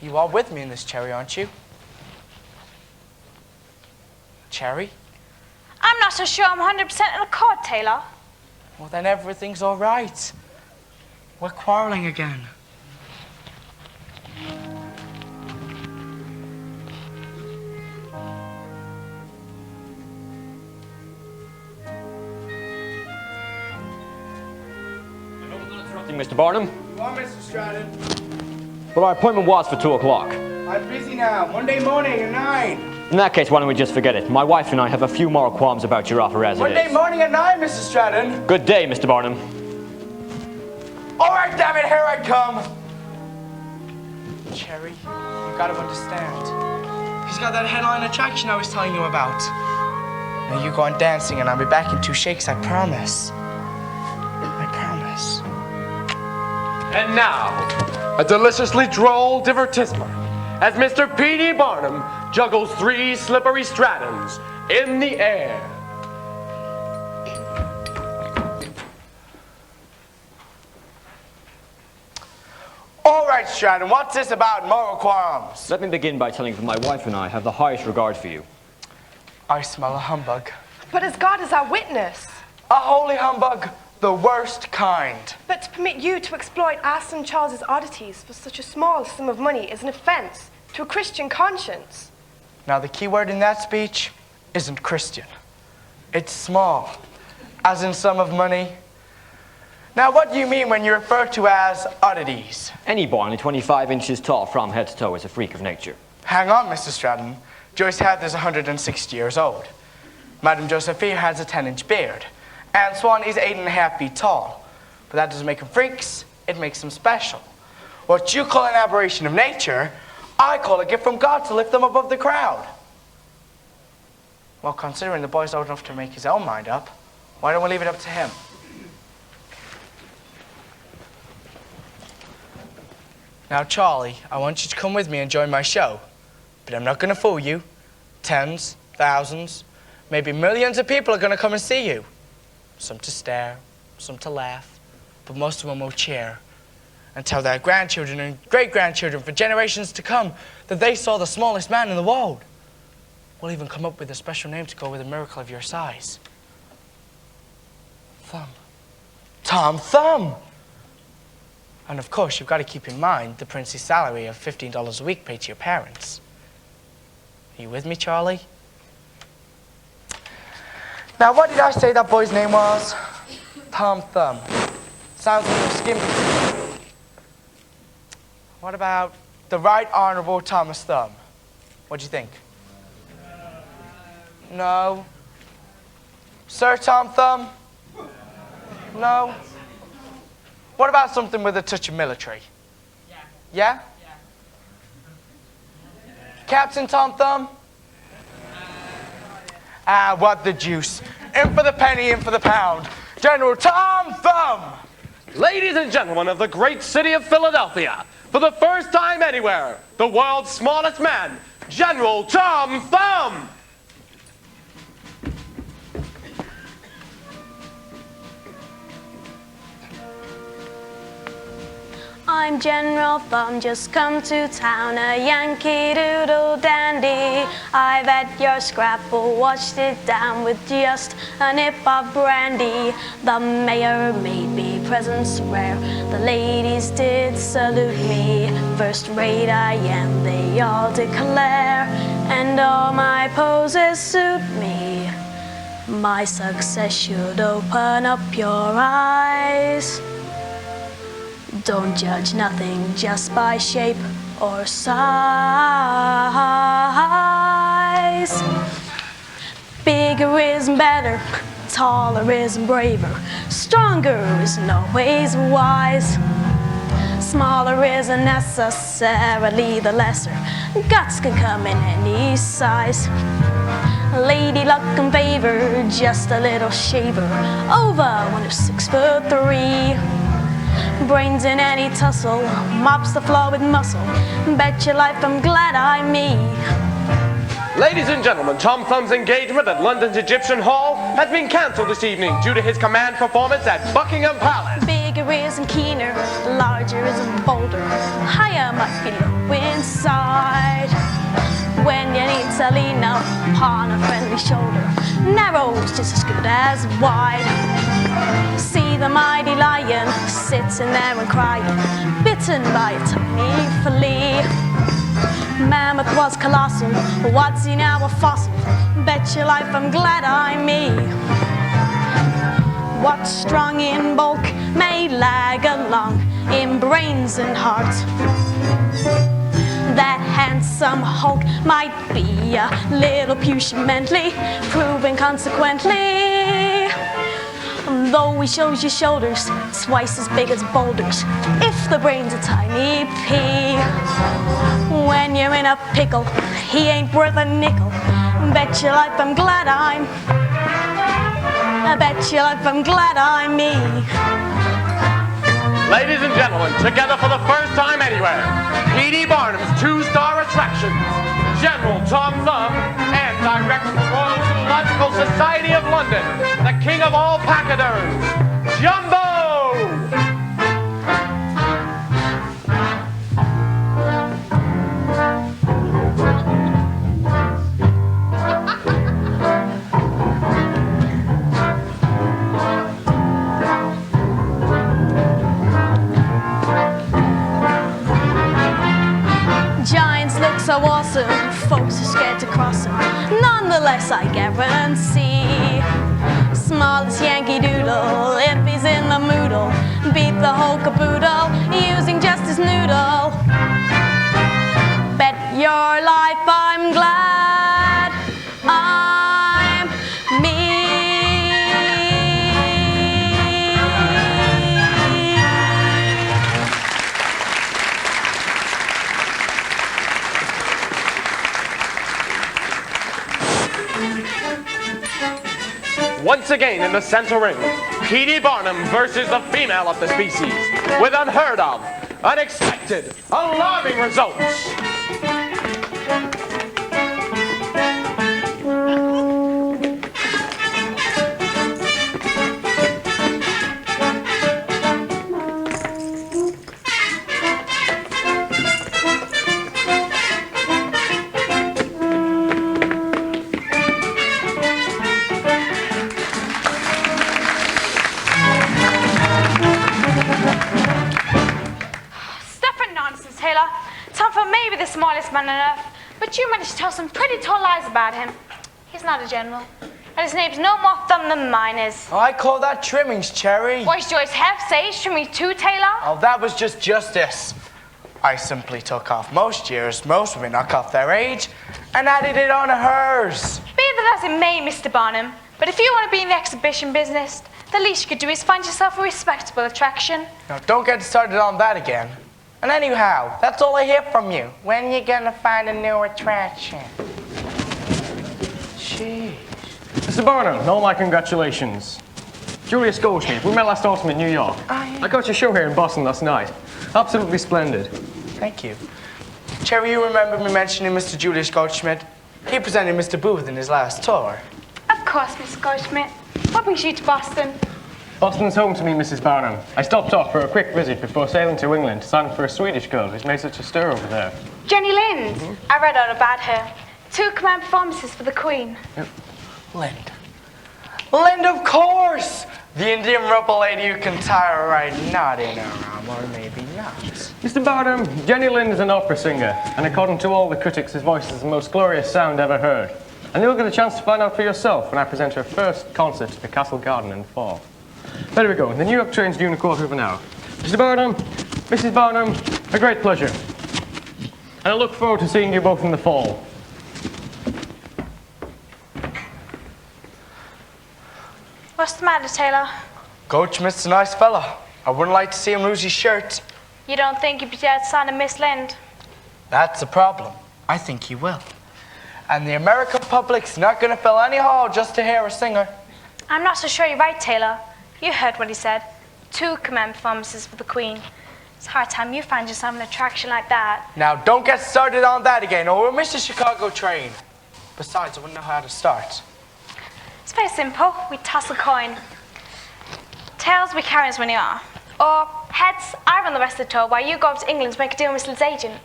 You are with me in this, Cherry, aren't you? Cherry? I'm not so sure I'm 100% in accord, Taylor. Well, then everything's all right. We're quarreling again. Mr. Barnum. Go on, Mr. Stratton. Well, our appointment was for 2 o'clock. I'm busy now. Monday morning at 9. In that case, why don't we just forget it? My wife and I have a few more qualms about your offer as it Monday is. morning at 9, Mr. Stratton. Good day, Mr. Barnum. All right, damn it, here I come. Cherry, you gotta understand. He's got that headline attraction I was telling you about. Now you go on dancing and I'll be back in 2 shakes, I promise. I promise. And now, a deliciously droll divertissement as Mr. P.D. Barnum juggles 3 slippery Strattons in the air. All right, Stratton, what's this about moral qualms? Let me begin by telling you that my wife and I have the highest regard for you. I smell a humbug. But as God is our witness. A holy humbug, the worst kind. But to permit you to exploit our son Charles's oddities for such a small sum of money is an offense to a Christian conscience. Now, the key word in that speech isn't Christian. It's small, as in sum of money. Now, what do you mean when you refer to as oddities? Any boy only 25 inches tall from head to toe is a freak of nature. Hang on, Mr. Stratton. Joyce Heath is 160 years old. Madame Josephine has a 10-inch beard. Anne Swan is 8.5 feet tall. But that doesn't make them freaks, it makes them special. What you call an aberration of nature, I call a gift from God to lift them above the crowd. Well, considering the boy's old enough to make his own mind up, why don't we leave it up to him? Now, Charlie, I want you to come with me and join my show. But I'm not going to fool you. Tens, thousands, maybe millions of people are going to come and see you. Some to stare, some to laugh, but most of them will cheer and tell their grandchildren and great-grandchildren for generations to come that they saw the smallest man in the world. We'll even come up with a special name to go with a miracle of your size. Thumb. Tom Thumb! And of course, you've got to keep in mind the princely salary of $15 a week paid to your parents. Are you with me, Charlie? Now, what did I say that boy's name was? Tom Thumb. Sounds a little skimpy. What about the Right Honorable Thomas Thumb? What'd you think? No. Sir Tom Thumb? No. What about something with a touch of military? Yeah? Captain Tom Thumb? Ah, what the juice. In for the penny, in for the pound. General Tom Thumb! Ladies and gentlemen of the great city of Philadelphia, for the first time anywhere, the world's smallest man, General Tom Thumb! I'm General Thumb, just come to town, a Yankee Doodle dandy. I've at your scrapple washed it down with just a nip of brandy. The mayor made me presents rare, the ladies did salute me. First rate I am, they all declare, and all my poses suit me. My success should open up your eyes. Don't judge nothing just by shape or size. Bigger isn't better, taller isn't braver, stronger isn't always wise. Smaller isn't necessarily the lesser, guts can come in any size. Lady luck and favor, just a little shaver, over one who's 6'3". Brains in any tussle, mops the floor with muscle. Bet your life I'm glad I'm me. Ladies and gentlemen, Tom Thumb's engagement at London's Egyptian Hall has been cancelled this evening due to his command performance at Buckingham Palace. Bigger isn't keener, larger isn't bolder, higher might be low inside. When you need to lean up upon a friendly shoulder, narrow's just as good as wide. See the mighty lion sitting there and crying, bitten by a tiny flea. Mammoth was colossal, what's he now, a fossil? Bet your life I'm glad I'm me. What's strong in bulk may lag along in brains and heart. That handsome hulk might be a little pusillanimly, proven consequently. Though he shows you shoulders twice as big as boulders, if the brain's a tiny pea. When you're in a pickle, he ain't worth a nickel. Bet your life I'm glad I'm. I bet your life I'm glad I'm me. Ladies and gentlemen, together for the first time anywhere, P.D. Barnum's 2-star attractions, General Tom Thumb, and Director of the Royal Zoological Society of London, the king of all pachyderms, Jumbo! So awesome, folks are scared to cross him. Nonetheless, I guarantee, smallest Yankee Doodle, if he's in the moodle, beat the whole caboodle using just his noodle. Bet your life I'm glad I'm me. Once again in the center ring, P.D. Barnum versus the female of the species, with unheard of, unexpected, alarming results. Smallest man on earth, but you managed to tell some pretty tall lies about him. He's not a general. And his name's no more thumb than mine is. I call that trimmings, Cherry. Why's Joyce have sage trimming too, Taylor? Oh, that was just justice. I simply took off most years, most women knock off their age, and added it on to hers. Be that as it may, Mr. Barnum, but if you want to be in the exhibition business, the least you could do is find yourself a respectable attraction. Now, don't get started on that again. And anyhow, that's all I hear from you. When you gonna find a new attraction? Jeez. Mr. Barnum, all my congratulations. Julius Goldschmidt, we met last autumn in New York. I got your show here in Boston last night. Absolutely splendid. Thank you. Cherry, you remember me mentioning Mr. Julius Goldschmidt? He presented Mr. Booth in his last tour. Of course, Mr. Goldschmidt. What brings you to Boston? Boston's home to me, Mrs. Barnum. I stopped off for a quick visit before sailing to England to sign for a Swedish girl who's made such a stir over there. Jenny Lind. I read all about her. 2 command performances for the Queen. Lind. Lind, of course! The Indian rubber lady who can tie a right knot in her arm, or maybe not. Mr. Barnum, Jenny Lind is an opera singer, and according to all the critics, his voice is the most glorious sound ever heard. And you'll get a chance to find out for yourself when I present her first concert at the Castle Garden in the fall. There we go. The New York train's due in a quarter of an hour. Mr. Barnum, Mrs. Barnum, a great pleasure. And I look forward to seeing you both in the fall. What's the matter, Taylor? Goldschmidt's a nice fella. I wouldn't like to see him lose his shirt. You don't think you'd be able to sign a Miss Lind? That's the problem. I think he will. And the American public's not gonna fill any hall just to hear a singer. I'm not so sure you're right, Taylor. You heard what he said. 2 command performances for the Queen. It's a hard time you find yourself an attraction like that. Now, don't get started on that again, or we'll miss the Chicago train. Besides, I wouldn't know how to start. It's very simple. We toss a coin. Tails, we carry us when you are. Or heads, I run the rest of the tour while you go up to England to make a deal with Mr. Lee's agent.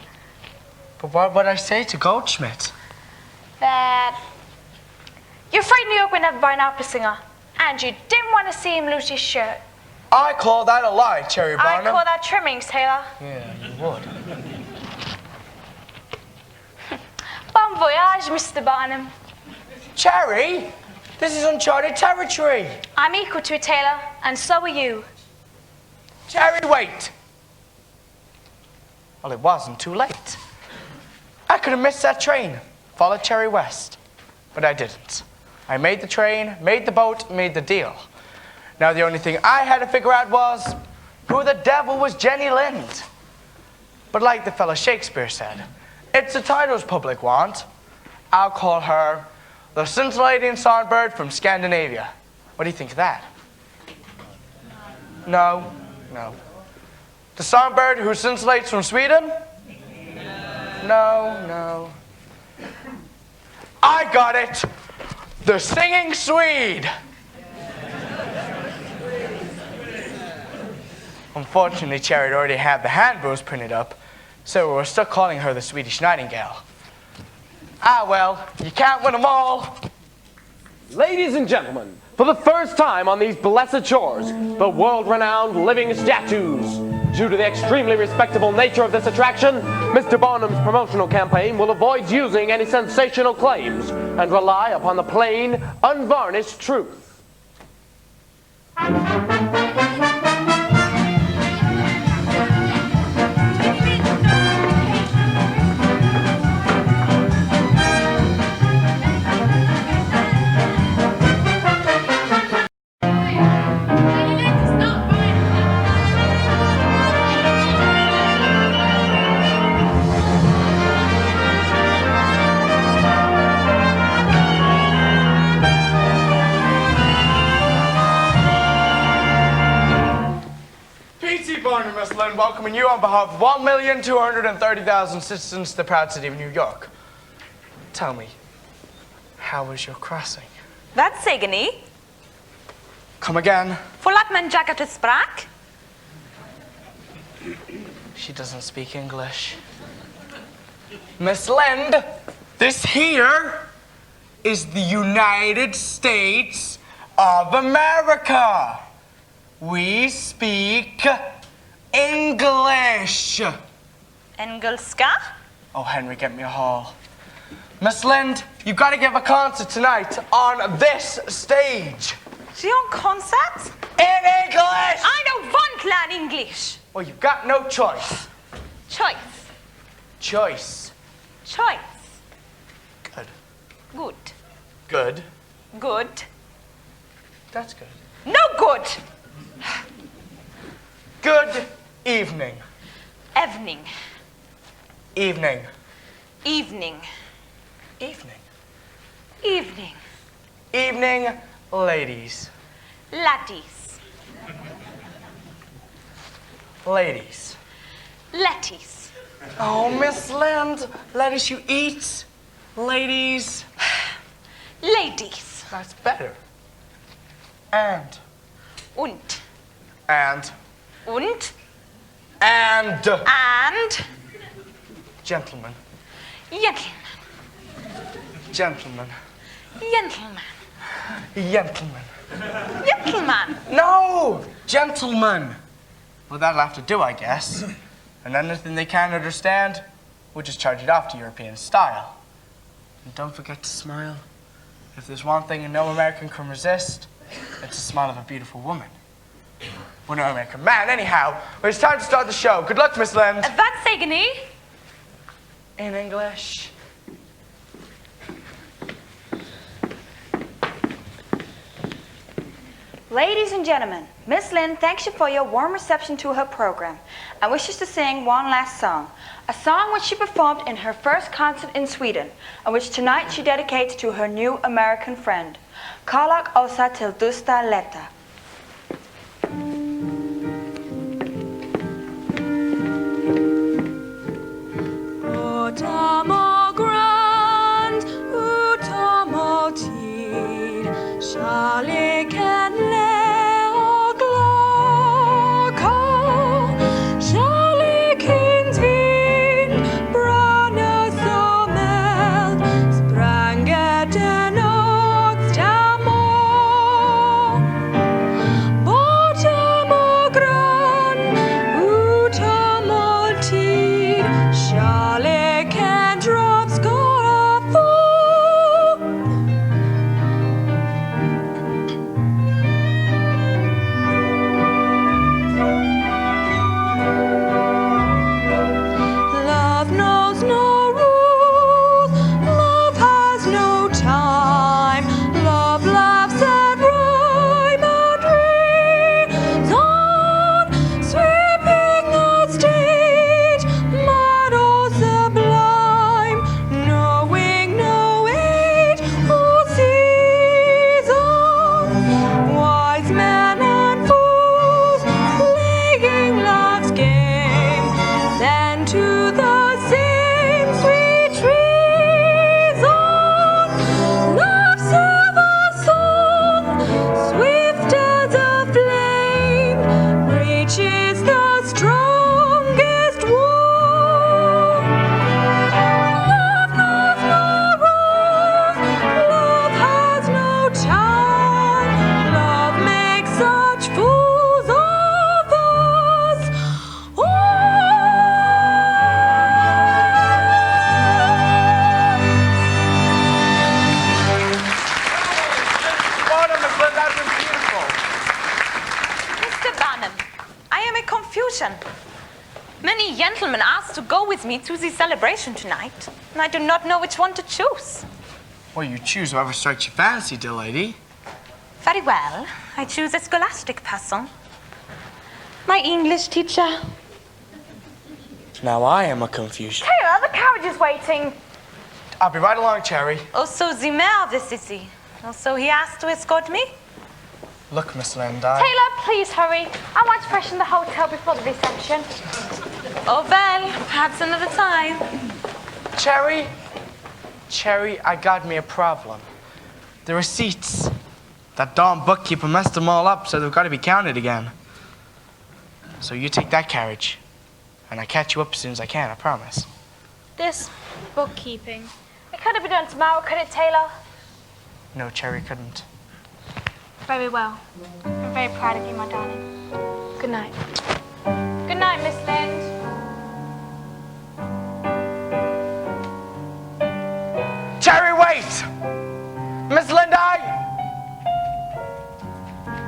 But what would I say to Goldschmidt? That you're afraid New York would never buy an opera singer, and you didn't want to see him lose his shirt. I call that a lie, Cherry Barnum. I call that trimmings, Taylor. Yeah, you would. Bon voyage, Mr. Barnum. Cherry? This is uncharted territory. I'm equal to it, Taylor, and so are you. Cherry, wait. Well, it wasn't too late. I could have missed that train, followed Cherry west, but I didn't. I made the train, made the boat, made the deal. Now the only thing I had to figure out was, who the devil was Jenny Lind? But like the fellow Shakespeare said, it's the titles public want. I'll call her the scintillating songbird from Scandinavia. What do you think of that? No. The songbird who scintillates from Sweden? No. I got it! The singing Swede! Unfortunately, Cherry already had the handbills printed up, so we were stuck calling her the Swedish Nightingale. Ah, well, you can't win them all. Ladies and gentlemen, for the first time on these blessed shores, the world-renowned living statues. Due to the extremely respectable nature of this attraction, Mr. Barnum's promotional campaign will avoid using any sensational claims and rely upon the plain, unvarnished truth. Barnum, Miss Lind, welcoming you on behalf of 1,230,000 citizens to the proud city of New York. Tell me, how was your crossing? Wat zeggen nie? Come again. Voorlaat mijn jacket het spraak? She doesn't speak English. Miss Lind, this here is the United States of America. We speak English. Engelska? Oh, Henry, get me a hall. Miss Lind, you've got to give a concert tonight on this stage. She on concert? In English! I don't want learn English. Well, you've got no choice. Choice. Choice. Choice. Good. Good. Good. Good. That's good. No good. Good evening. Evening. Evening. Evening. Evening. Evening. Evening, ladies. Laddies. Ladies. Letties. Oh, Miss Lind, lettuce you eat. Ladies. Ladies. That's better. And. Und. And. Und. And. And. Gentlemen. Gentleman. Gentlemen. Gentleman. Gentlemen. Gentleman. No! Gentlemen. Well, that'll have to do, I guess. And anything they can't understand, we'll just charge it off to European style. And don't forget to smile. If there's one thing no American can resist, it's the smile of a beautiful woman. Well, no American man, anyhow. Well, it's time to start the show. Good luck, Miss Lind. That's Agony. In English. Ladies and gentlemen, Miss Lind thanks you for your warm reception to her program and wishes to sing one last song, a song which she performed in her first concert in Sweden, and which tonight she dedicates to her new American friend. Karlak osa till dusta letta. Utamo grand, utamo tid, kärleken och glaka, kärlekens vind brann som eld, spränger den och stämmer. Utamo grand, utamo tid, kärleken drops skara få. Love knows no rules, love has no time, love laughs at rhyme and reason, sweeping the stage, mad or sublime, knowing no age or season, wise men and fools playing love's game, then to the same sweet treason, love's ever song, swift as a flame, reaches the strongest war. Love knows no rules, love has no time, love makes such fools of us Barnum, Miss Lind, that's been beautiful. Mr. Barnum, I am a confusion. Many gentlemen asked to go with me to the celebration tonight, and I do not know which one to choose. Well, you choose whoever strikes your fancy, dear lady. Very well, I choose a scholastic person. My English teacher. Now I am a confusion. Taylor, the carriage is waiting. I'll be right along, Cherry. Also the mayor of the city. Also he asked to escort me. Look, Miss Lind, Taylor, please hurry. I want to freshen the hotel before the reception. Oh well, perhaps another time. Cherry, Cherry, I got me a problem. The receipts. That darn bookkeeper messed them all up, so they've got to be counted again. So you take that carriage, and I catch you up as soon as I can, I promise. This bookkeeping. It could have been done tomorrow, could it, Taylor? No, Cherry couldn't. Very well. I'm very proud of you, my darling. Good night. Good night, Miss Lind.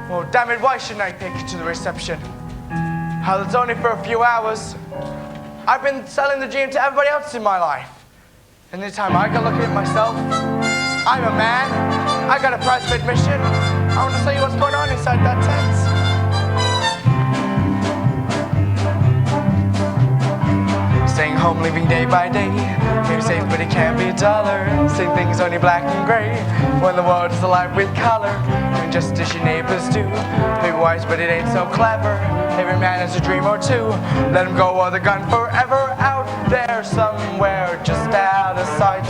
Well, damn it, why shouldn't I take you to the reception? Hell, it's only for a few hours. I've been selling the dream to everybody else in my life. And this time I can look at it myself. I'm a man. I got a price of admission. I want to tell you what's going on inside that tent. Staying home, living day by day. Maybe safe, but it can't be duller. Same things, only black and gray. When the world is alive with color, doing just as your neighbors do. Maybe wise, but it ain't so clever. Every man has a dream or two. Let him go or the gun forever out there somewhere, just out of sight.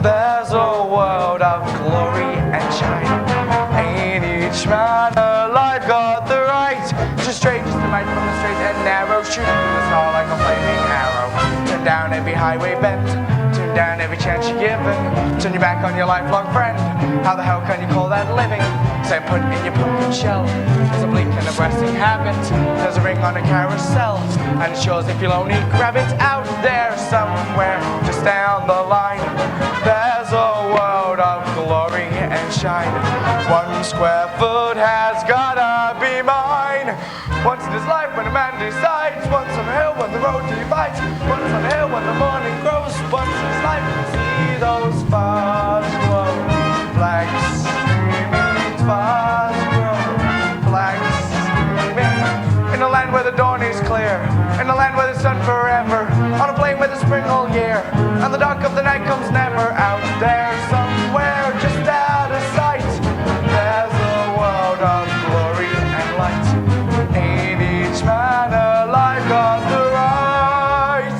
There's a world of glory and shine. Ain't each man alive got the right to stray just a mite from the straight and narrow, shooting through the star like a flaming arrow. Turn down every highway bend, turn down every chance you're given. Turn your back on your lifelong friend. How the hell can you call that living? Say put in your pumpkin shell. There's a blink and a resting habit. There's a ring on a carousel, and it's yours if you'll only grab it. Out there somewhere, just down the line, there's a world of glory and shine. 1 square foot has gotta be mine. Once in his life when a man decides. Once on a hill when the road divides. Once on a hill when the morning grows. Once in his life to see those fast glow flags streaming, fast glow flags streaming. In a land where the dawn is clear, in a land where the sun forever, on a plain where the spring all year, and the dark of the night comes never. Out there somewhere, just out of sight, there's a world of glory and light. Ain't each man alive got the right?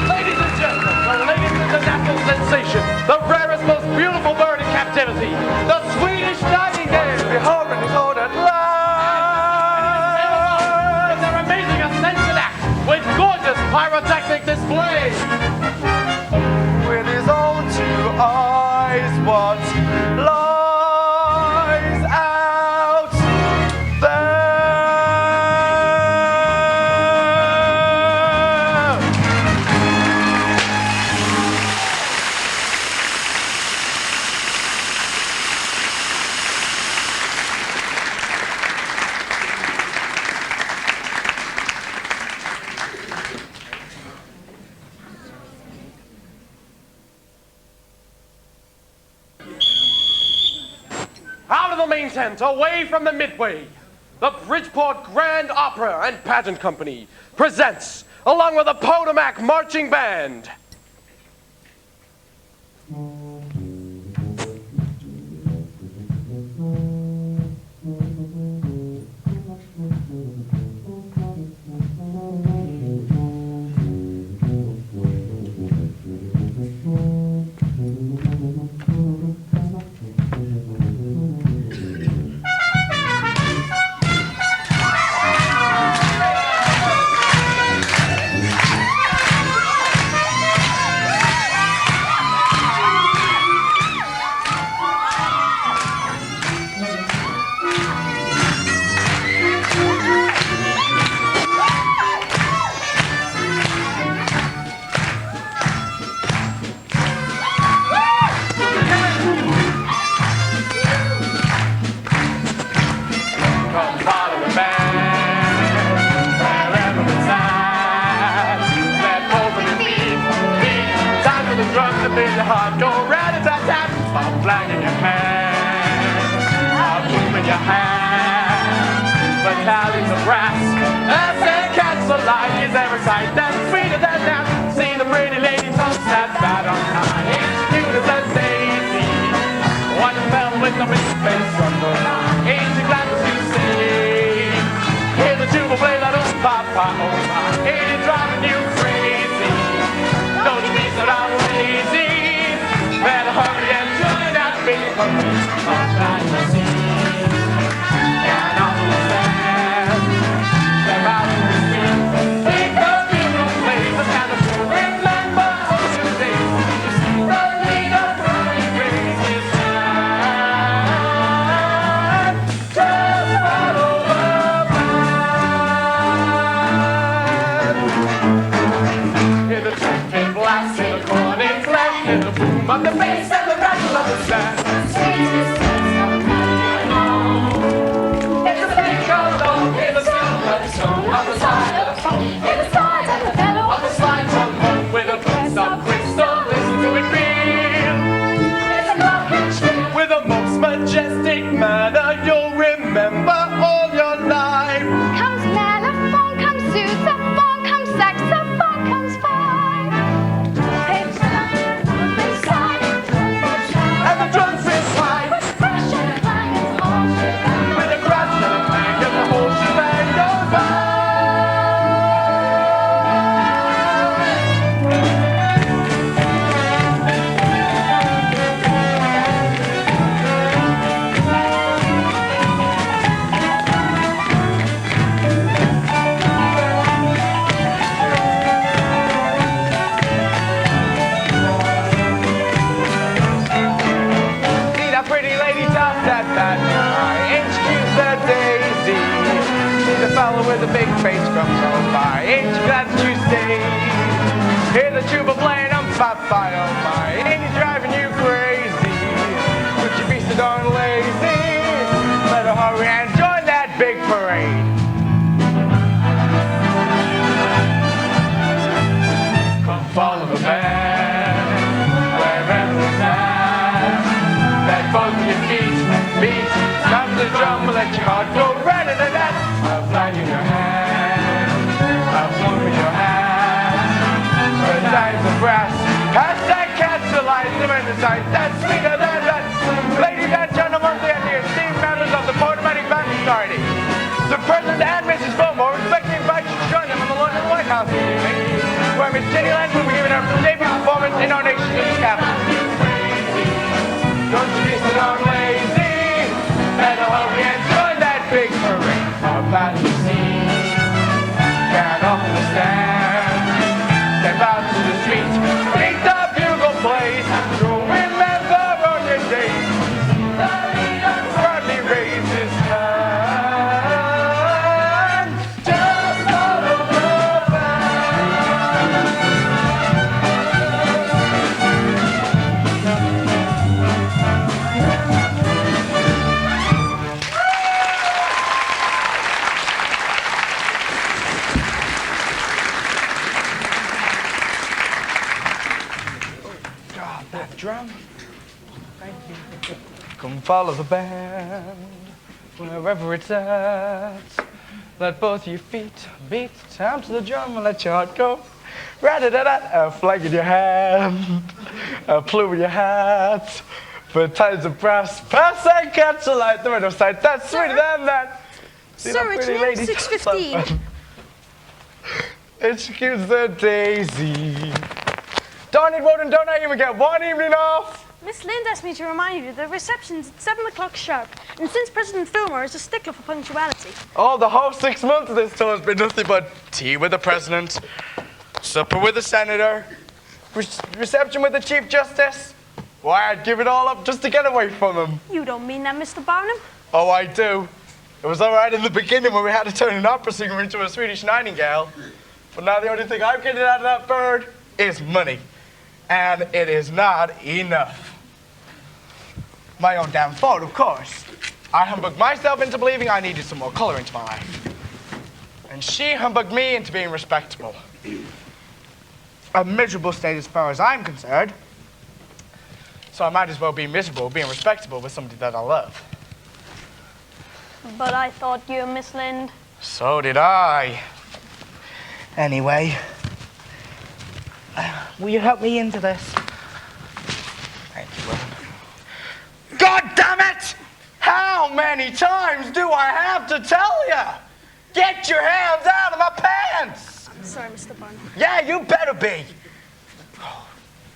Ladies and gentlemen, the latest international sensation, the rarest, most beautiful bird in captivity, the Swedish nightingale. Behold and behold at last. With their amazing ascension act, with gorgeous pyrotechnic display. With his own 2 eyes, what lies out there? Out of the main tent, away from the midway, the Bridgeport Grand Opera and Pageant Company presents, along with the Potomac Marching Band. Heart go rat-a-tat-tat. Stop flagging your hands, stop moving your hands. Battalions of brass, as and cats alive is every sight that's sweeter than that. See the pretty lady toast that bad on high. It's cute as a daisy. One fell with the face from the line. Ain't you glad to see? Hear the tuba play that old papa, oh my. Ain't it driving you crazy? Don't you be so damn lazy. Better hurry and join that big hurry. I'm glad to see. And understand that about the street. Think of beautiful places and the remember ocean days. You see the leader. but the bass and the rattle of the sand. It's a big alone, hear the sound of the song of the side of the phone. Hear the sides and the bellow of the slide from home with a press of crystal, listen to it feel. It's a glockenspiel with the most majestic manner you'll remember all your life. Comes mellophone, comes sousaphone, comes saxophone, comes five. And the drums will slide With crash and clang and whole shebang. with a crash and a clang and the whole shebang goes by. See that pretty lady top that bad guy, introduce the daisy. See the fellow with the big face come by, ain't you glad that you stayed? Hear the tuba playing on Popeye, oh my, ain't he driving you crazy? Would you be so darn lazy? Better hurry and join that big parade. Come follow the band, wherever it's at. That both your feet beat, stop the drum, let your heart go right into that. A flag in your hand, a plume in your hand, for times of brass. Pass that catch the light, the men decide that's sweeter than that. Ladies and gentlemen, the esteemed members of the Portomatic Band Society, the President and Mrs. Fillmore respectfully invite you to join them in the London White House this evening, where Miss Jenny Lind will be giving her debut performance in our nation's capital. Don't you be so darn lazy. Better hurry and join that big parade. About to see, get off the stand, step out to the street, beat the bugle blaze. You'll remember all your days. The leader proudly raise his hand. Just follow the band. God, that drum. Thank you. Come follow the band, wherever it's at. Let both your feet beat time to the drum and let your heart go. Ra-da-da-da, a flag in your hand, a plume in your hat. For times of brass, pass and catch the light, the window side. That's sweeter than that. See Sir, that it's pretty now lady? 6:15. Excuse the daisy. Darn it, Woden, don't I even get one evening off? Miss Lind asked me to remind you the reception's at 7 o'clock sharp, and since President Fillmore is a stickler for punctuality. Oh, the whole 6 months of this tour has been nothing but tea with the president, supper with the senator, reception with the chief justice. Why, I'd give it all up just to get away from him. You don't mean that, Mr. Barnum? Oh, I do. It was all right in the beginning when we had to turn an opera singer into a Swedish nightingale. But now the only thing I'm getting out of that bird is money. And it is not enough. My own damn fault, of course. I humbugged myself into believing I needed some more color into my life. And she humbugged me into being respectable. A miserable state as far as I'm concerned. So I might as well be miserable being respectable with somebody that I love. But I thought you and Miss Lind. So did I. Anyway, will you help me into this? Thank you, William. God damn it! How many times do I have to tell you? Get your hands out of my pants! Sorry, Mr. Barnum. Yeah, you better be.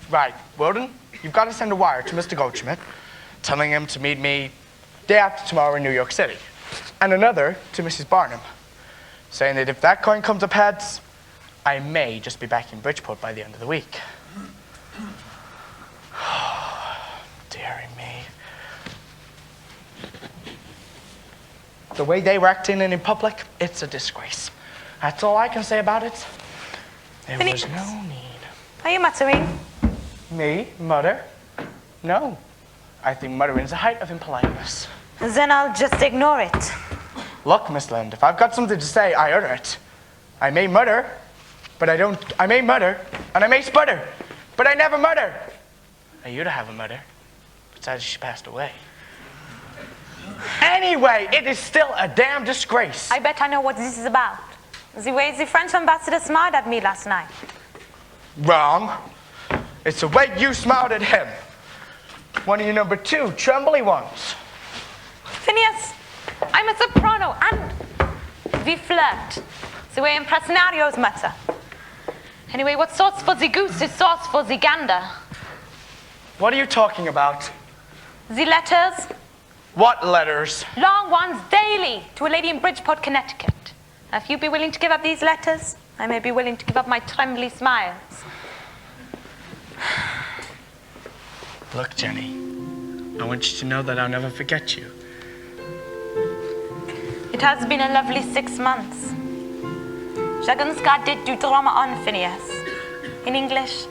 Right, Wilden, you've got to send a wire to Mr. Goldschmidt telling him to meet me day after tomorrow in New York City. And another to Mrs. Barnum, saying that if that coin comes up heads, I may just be back in Bridgeport by the end of the week. Dearie me. The way they were acting in public, it's a disgrace. That's all I can say about it. There was no need. Are you muttering? Me, mother? No. I think muttering is the height of impoliteness. Then I'll just ignore it. Look, Miss Lind, if I've got something to say, I utter it. I may mutter, but I don't. I may mutter, and I may sputter, but I never mutter. I used to have a mother, but sadly she passed away. Anyway, it is still a damn disgrace. I bet I know what this is about. The way the French ambassador smiled at me last night. Wrong. It's the way you smiled at him. One of your number 2 trembly ones. Phineas, I'm a soprano and we flirt. The way impressionarios matter. Anyway, what's sauce for the goose is sauce for the gander. What are you talking about? The letters, What letters? long ones daily, to a lady in Bridgeport, Connecticut. If you'd be willing to give up these letters, I may be willing to give up my trembly smiles. Look, Jenny, I want you to know that I'll never forget you. It has been a lovely 6 months. Jaganska did do drama on, Phineas. In English,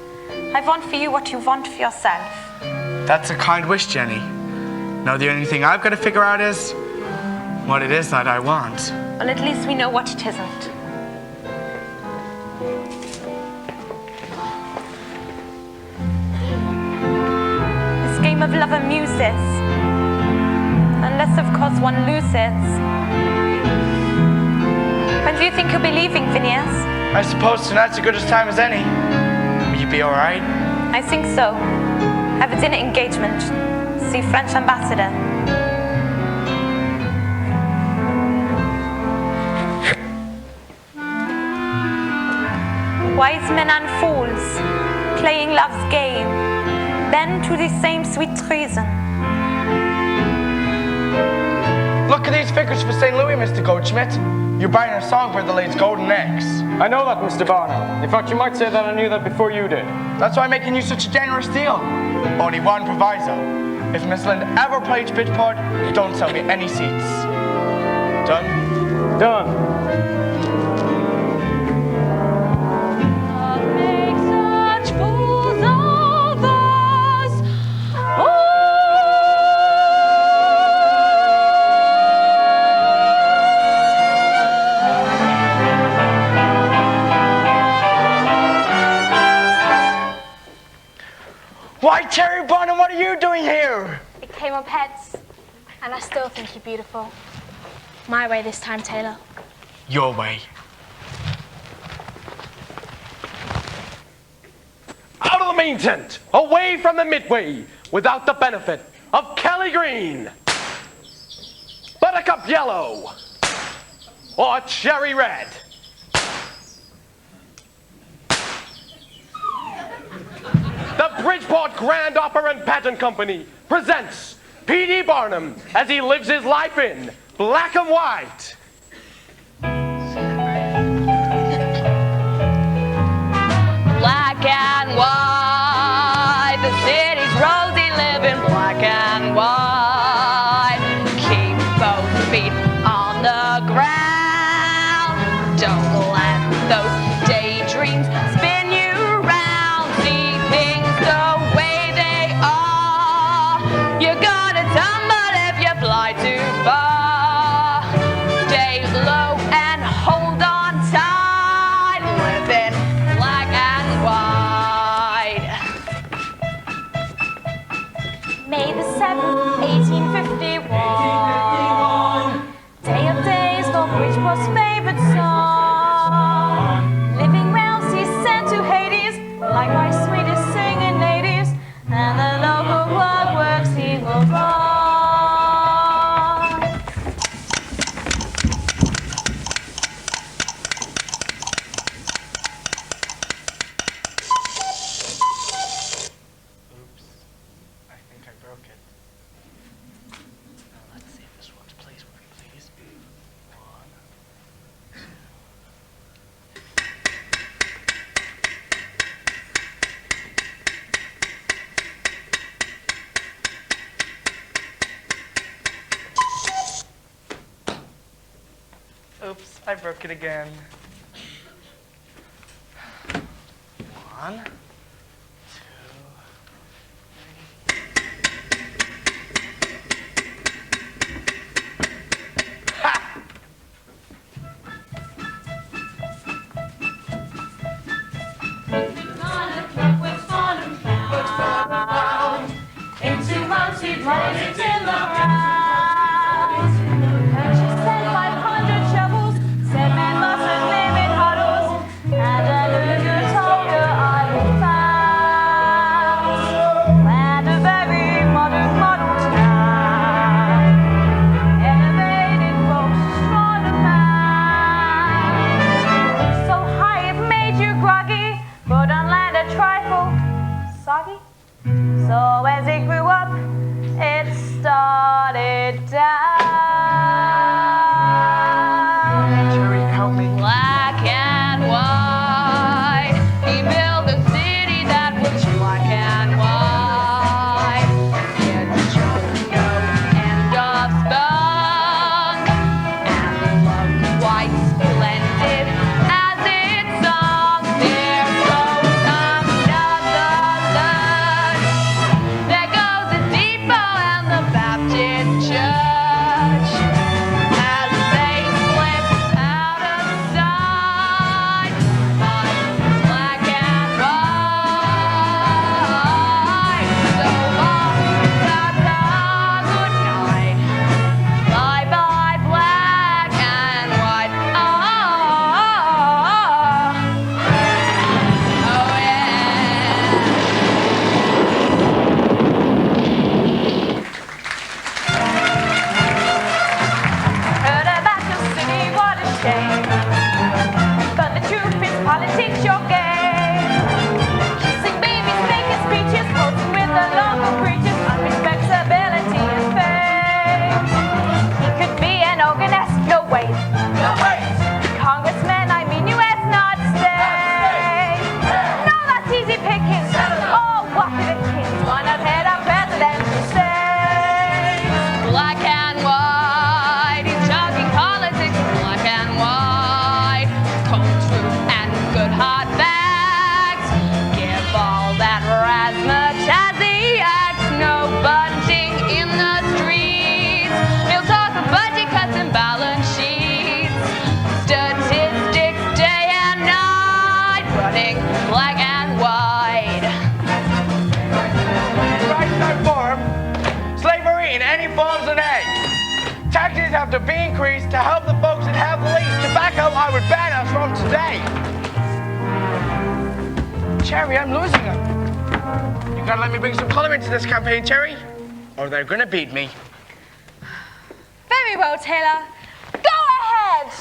I want for you what you want for yourself. That's a kind wish, Jenny. Now the only thing I've got to figure out is what it is that I want. Well, at least we know what it isn't. This game of love amuses. Unless, of course, one loses. When do you think you'll be leaving, Phineas? I suppose tonight's as good a time as any. Will you be all right? I think so. I have a dinner engagement. See French ambassador. Wise men and fools, playing love's game, bend to the same sweet treason. Look at these figures for St. Louis, Mr. Goldschmidt. You're buying a songbird that lays golden eggs. I know that, Mr. Barnum. In fact, you might say that I knew that before you did. That's why I'm making you such a generous deal. Only one proviso. If Miss Lind ever plays Bridgeport, don't sell me any seats. Done? Done. Why, Terry Barnum, what are you doing here? It came up heads, and I still think you're beautiful. My way this time, Taylor. Your way. Out of the main tent, away from the midway, without the benefit of Kelly Green, Buttercup Yellow, or Cherry Red. The Bridgeport Grand Opera and Pageant Company presents P.D. Barnum as he lives his life in black and white. Black and white, the city's rosy living. Black and white, keep both feet on the ground. Don't let those daydreams spin you round. See things the way they are. You're gonna tumble if you fly too far. Stay low and hold on tight. Living black and white. May the 7th, 1851. Day of days, Lord Bridgeport's favorite song. Living well, he's sent to Hades, like my sweetest singing ladies, and the local works he will run. Oops. I think I broke it. Now let's see if this one's plays with me, please. 1, 2. Oops, I broke it again. 1, 2, 3. money's in the ground. Purchased 500 shovels, said men mustn't live in huddles, and a loser told her I was found. Land of every modern model town, elevated folks, strong and proud. So high it made you groggy, but on land a trifle soggy. So as it grew up, it started down. Cherry, help me. Black and white, he built a city that was black and white. It showed no end of spunk, and looked quite splendid as it sung. There goes another lunch. There goes the depot and the Baptist church as they slip out of sight. But black and white, so long, ta-ta, good night. Bye-bye, black and white. Oh, Heard about your city, what a shame. But the truth is politics, your game. Kissing babies, making speeches, posing with the local preachers on respectability and fame. He could be an organist, no wait. Congressman, I mean U.S., not state. No, that's easy pickings. Oh, what the kings. Why not head up presidential stage? black and white, he's talking politics, black and white. Cold truth and good hard facts. Give all that razzmatazz the act. No bunting in the streets. He'll talk of budget cuts and balance sheets. Statistics day and night. Running black and white. Right side form, slavery in any forms of name. Taxes have to be increased to help the folks that have the least. Tobacco, I would ban us from today. Cherry, I'm losing them. You gotta let me bring some color into this campaign, Cherry, or they're gonna beat me. Very well, Taylor. Go ahead.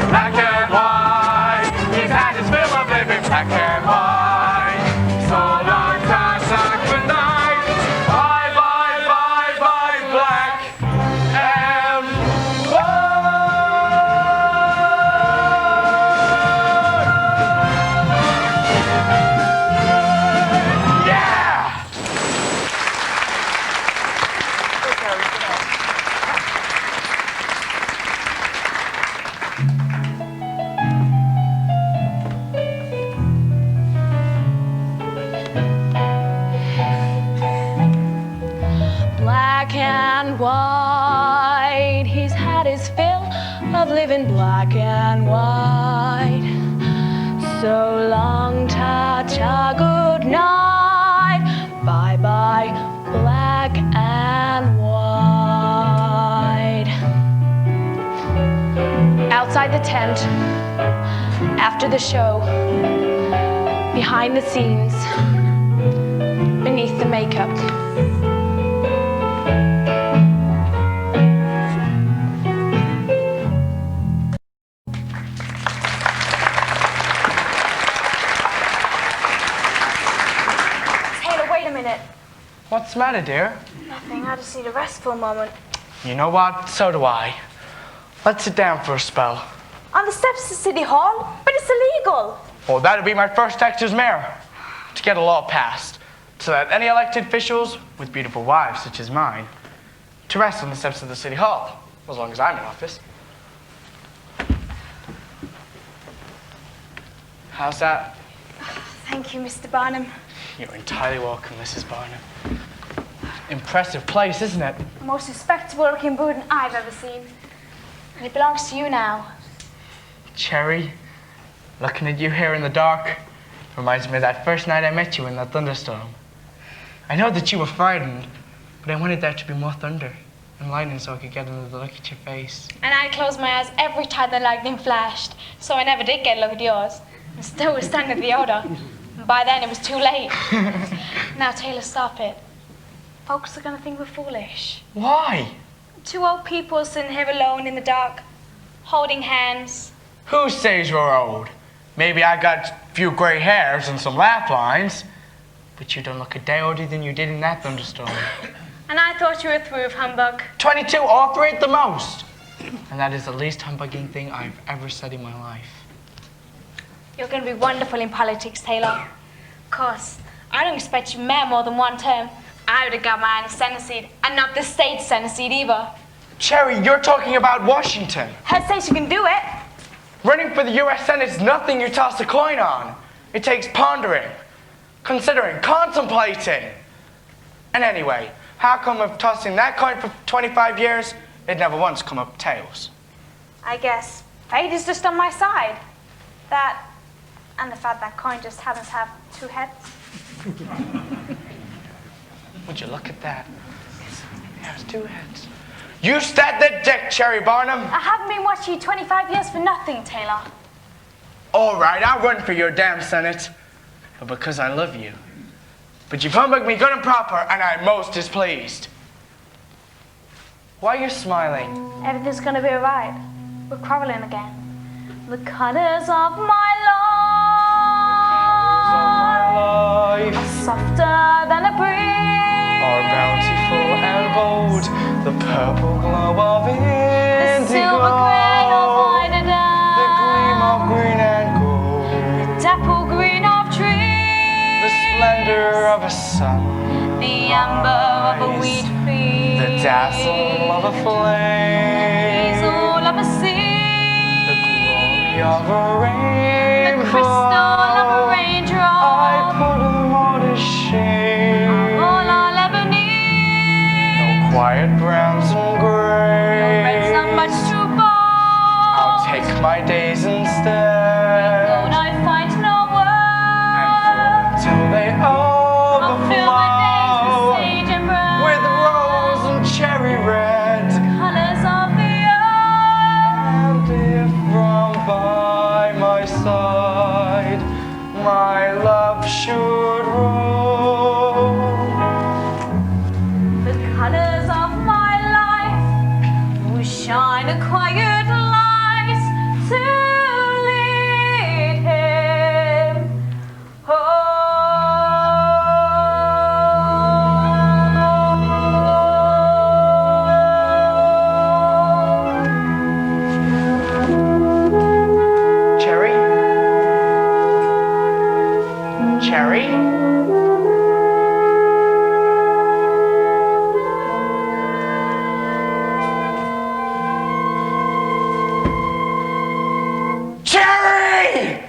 Black and white, he's had his fill of living black and white. So long time, good night. Bye, bye, bye, bye, black and white. Yeah! Black and white, he's had his fill of living black and white. So long, ta-ta, good night. Bye-bye, black and white. Outside the tent, after the show, behind the scenes, beneath the makeup. Taylor, wait a minute. What's the matter, dear? Nothing. I just need a rest for a moment. You know what? So do I. Let's sit down for a spell. On the steps of City Hall? But it's illegal. Well, that'll be my first act as mayor. To get a law passed, so that any elected officials with beautiful wives such as mine, to rest on the steps of the City Hall, as long as I'm in office. How's that? Thank you, Mr. Barnum. You're entirely welcome, Mrs. Barnum. Impressive place, isn't it? The most respectable looking building I've ever seen. And it belongs to you now. Cherry, looking at you here in the dark reminds me of that first night I met you in that thunderstorm. I know that you were frightened, but I wanted there to be more thunder and lightning so I could get another look at your face. And I closed my eyes every time the lightning flashed, so I never did get a look at yours. And still was standing at the odor. And by then it was too late. Now, Taylor, stop it. Folks are gonna think we're foolish. Why? Two old people sitting here alone in the dark, holding hands. Who says you're old? Maybe I got a few gray hairs and some laugh lines, but you don't look a day older than you did in that thunderstorm. And I thought you were through with humbug. 22 or 3 at the most. And that is the least humbugging thing I've ever said in my life. You're gonna be wonderful in politics, Taylor. Of course, I don't expect you mayor more than one term. I would have got my own Senate seat, and not the state Senate seat either. Cherry, you're talking about Washington. Her says you can do it. Running for the U.S. Senate is nothing you toss a coin on. It takes pondering, considering, contemplating. And anyway, how come of tossing that coin for 25 years, it never once come up tails? I guess fate is just on my side. That, and the fact that coin just happens to have 2 heads. Would you look at that? It has 2 heads. You stat the dick, Cherry Barnum. I haven't been watching you 25 years for nothing, Taylor. All right, I'll run for your damn Senate, but because I love you. But you've humbugged me good and proper, and I'm most displeased. Why are you smiling? Everything's gonna be alright. We're quarreling again. The colors of my life are softer than a breeze. Are bountiful and bold, the purple glow of indigo, The silver grey of eiderdown, the gleam of green and gold, the dapple green of trees, the splendor of a sun, the amber of a wheat field, the dazzle of a flame, hazel of a sea, the glory of a rainbow, the crystal of a raindrop. I put them all to shame. All I'll ever need. No quiet browns and Your grays. red's not much too bold. I'll take my days instead. Gold I find no word. Till they I'll fill my days with overflow sage and brown. with rose and cherry red. Colors of the earth. And if from by my side my love should roam, The colors of my life will shine a quiet light to lead him home. Cherry? Cherry? Cherry!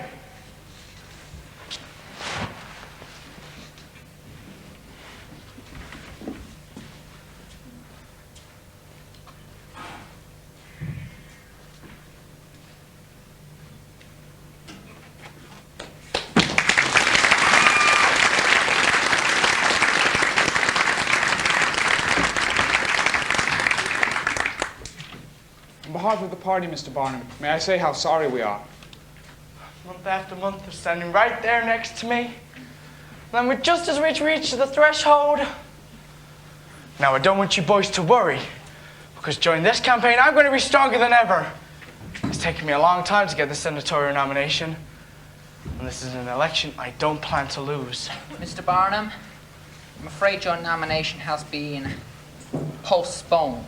On behalf of the party, Mr. Barnum, may I say how sorry we are. Month after month, they're standing right there next to me. And then just as we reach the threshold. Now, I don't want you boys to worry, because during this campaign, I'm going to be stronger than ever. It's taken me a long time to get the senatorial nomination. And this is an election I don't plan to lose. Mr. Barnum, I'm afraid your nomination has been postponed.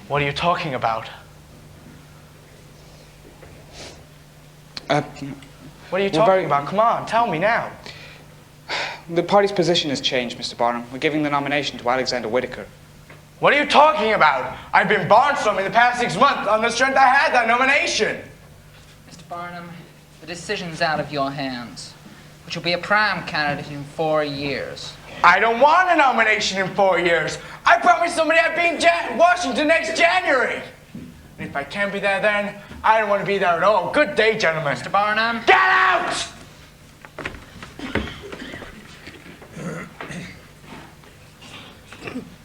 What are you talking about? What are you talking about? Come on, tell me now. The party's position has changed, Mr. Barnum. We're giving the nomination to Alexander Whitaker. What are you talking about? I've been barnstorming the past 6 months on the strength I had that nomination. Mr. Barnum, the decision's out of your hands, but you'll be a prime candidate in 4 years. I don't want a nomination in 4 years. I promised somebody I'd be in Washington next January. And if I can't be there then, I don't want to be there at all. Good day, gentlemen. Mr. Barnum. Get out!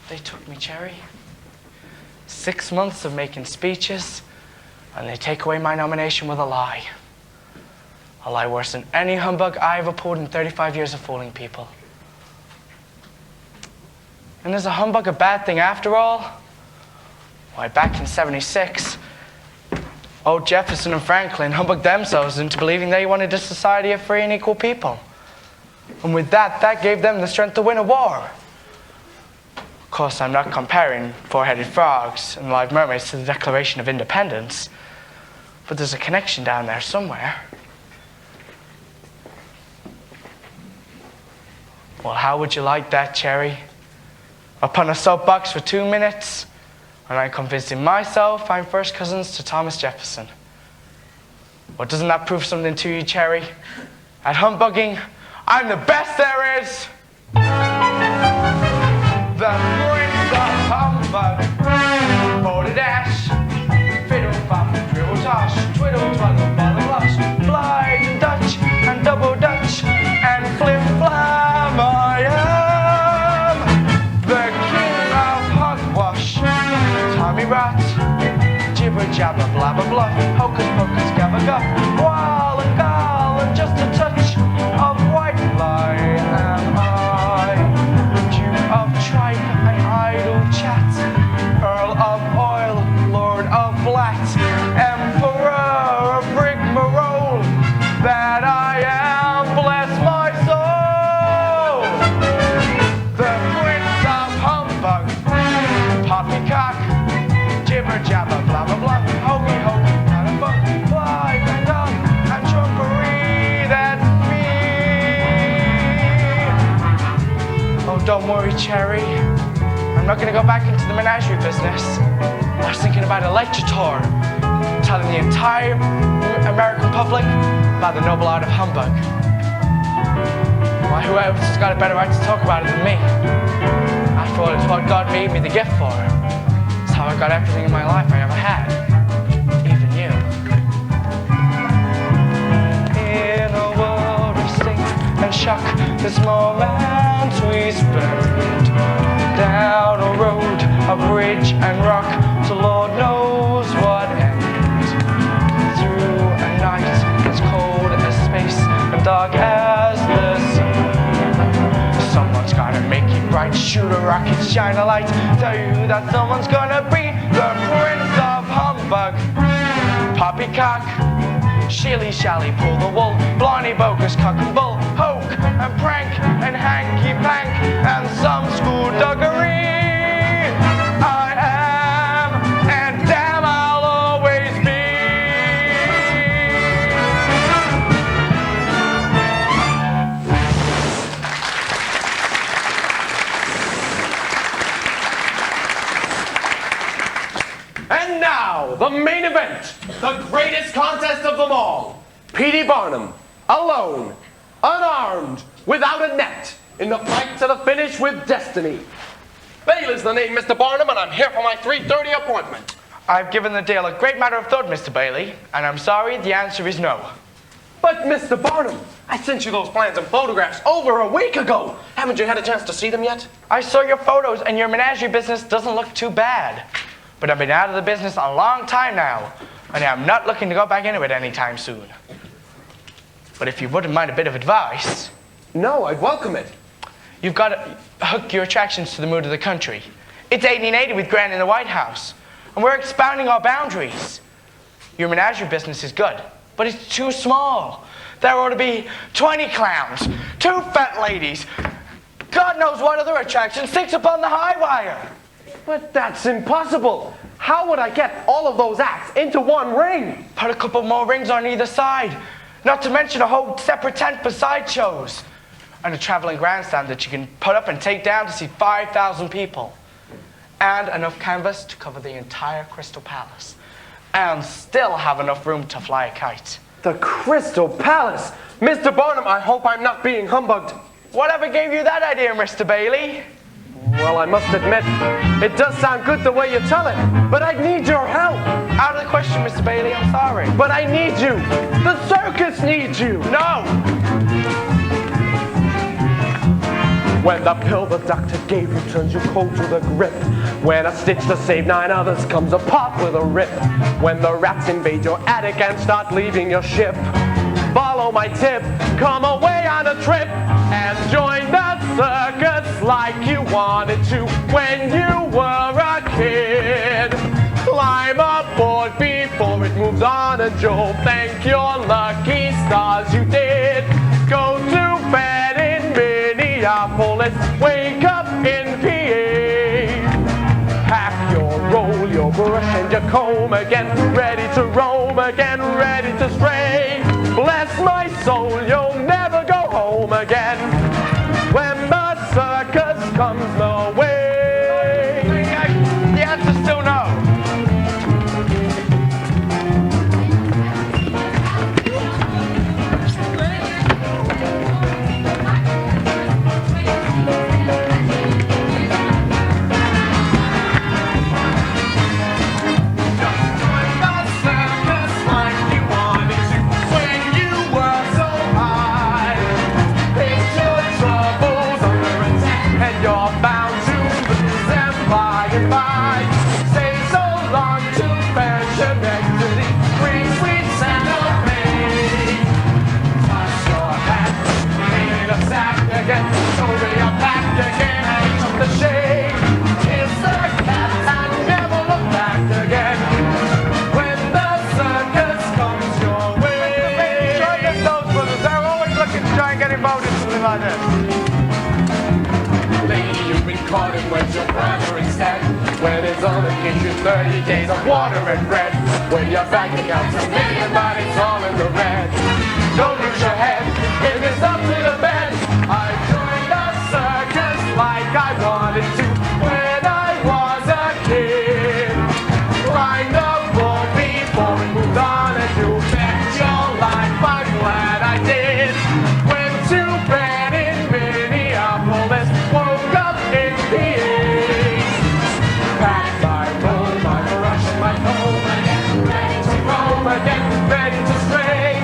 They took me, Cherry. 6 months of making speeches, and they take away my nomination with a lie. A lie worse than any humbug I ever pulled in 35 years of fooling people. And is a humbug a bad thing after all? Why, back in '76, old Jefferson and Franklin humbugged themselves into believing they wanted a society of free and equal people. And with that gave them the strength to win a war. Of course, I'm not comparing four-headed frogs and live mermaids to the Declaration of Independence, but there's a connection down there somewhere. Well, how would you like that, Cherry? Up on a soapbox for 2 minutes, and I'm convincing myself I'm first cousins to Thomas Jefferson. Well, doesn't that prove something to you, Cherry? At humbugging, I'm the best there is. The Prince of Humbug. Forty dash, fiddle fop, dribble tosh, twiddle twaddle, bottle lush, fly and Dutch and double Dutch and flip flam. I am the king of hogwash. Tommy Rat, jibber jabber, blabber bluff, hocus pocus, gabba guff, wall and gall and just a touch of white lie am I. Duke of tripe and idle chat, Earl of oil, Lord of blat, Emperor of rigmarole, that I am, bless my soul. The Prince of Humbug, poppycock, jibber jabber, blah blah blah, hokey hokey, kind of bug, fly and dog, and trumpery, that's me. Oh, don't worry, Cherry. I'm not going to go back into the menagerie business. I was thinking about a lecture tour, telling the entire American public about the noble art of humbug. Why, who else has got a better right to talk about it than me? After all, it's what God made me the gift for. It's how I got everything in my life I ever had. Even you. In a world of stink and shock, this moment we spend down a road, a bridge and rock, to Lord knows what end. Through a night as cold as space and dark as the sea. Someone's gotta make it right, shoot a rocket, shine a light, tell you who that someone's gonna be. The Prince of Humbug, poppycock, shilly-shally, pull the wool, blarney, bogus, cock and bull, hoke and prank and hanky-pank and some skullduggery. I am, and damn, I'll always be. And now, the main event, the greatest contest of them all. P.D. Barnum, alone, unarmed, without a net, in the fight to the finish with destiny. Bale is the name, Mr. Barnum, and I'm here for my 3:30 appointment. I've given the deal a great matter of thought, Mr. Bailey, and I'm sorry, the answer is no. But, Mr. Barnum, I sent you those plans and photographs over a week ago. Haven't you had a chance to see them yet? I saw your photos, and your menagerie business doesn't look too bad. But I've been out of the business a long time now, and I'm not looking to go back into it anytime soon. But if you wouldn't mind a bit of advice... No, I'd welcome it. You've got to hook your attractions to the mood of the country. It's 1880 with Grant in the White House, and we're expounding our boundaries. Your menagerie business is good, but it's too small. There ought to be 20 clowns, 2 fat ladies, God knows what other attractions, 6 upon the high wire. But that's impossible. How would I get all of those acts into one ring? Put a couple more rings on either side. Not to mention a whole separate tent for sideshows. And a traveling grandstand that you can put up and take down to see 5,000 people. And enough canvas to cover the entire Crystal Palace. And still have enough room to fly a kite. The Crystal Palace? Mr. Barnum, I hope I'm not being humbugged. Whatever gave you that idea, Mr. Bailey? Well, I must admit, it does sound good the way you tell it, but I need your help. Out of the question, Mr. Bailey, I'm sorry. But I need you. The circus needs you. No! When the pill the doctor gave you turns you cold to the grip. When a stitch to save 9 others comes apart with a rip. When the rats invade your attic and start leaving your ship. Follow my tip, come away on a trip and join the circus like you wanted to when you were a kid. Climb aboard before it moves on and you'll thank your lucky stars you did. Go to bed in Minneapolis, wake up in PA. Pack your roll, your brush and your comb again, ready to roam again, ready to stray. Bless my soul, you'll never go home again when the circus comes my way. The answer's still no. When it's on the kitchen, 30 days of water and bread. When your bank account's $1 million, but it's all in the red. Don't lose your head, if it's up to the bed. I joined the circus like I wanted to when I was a kid. Climbed the wall before it moved on, and you bet your life I'm glad I did. Went to bed in Minneapolis, woke up in PA. Again, ready to stray.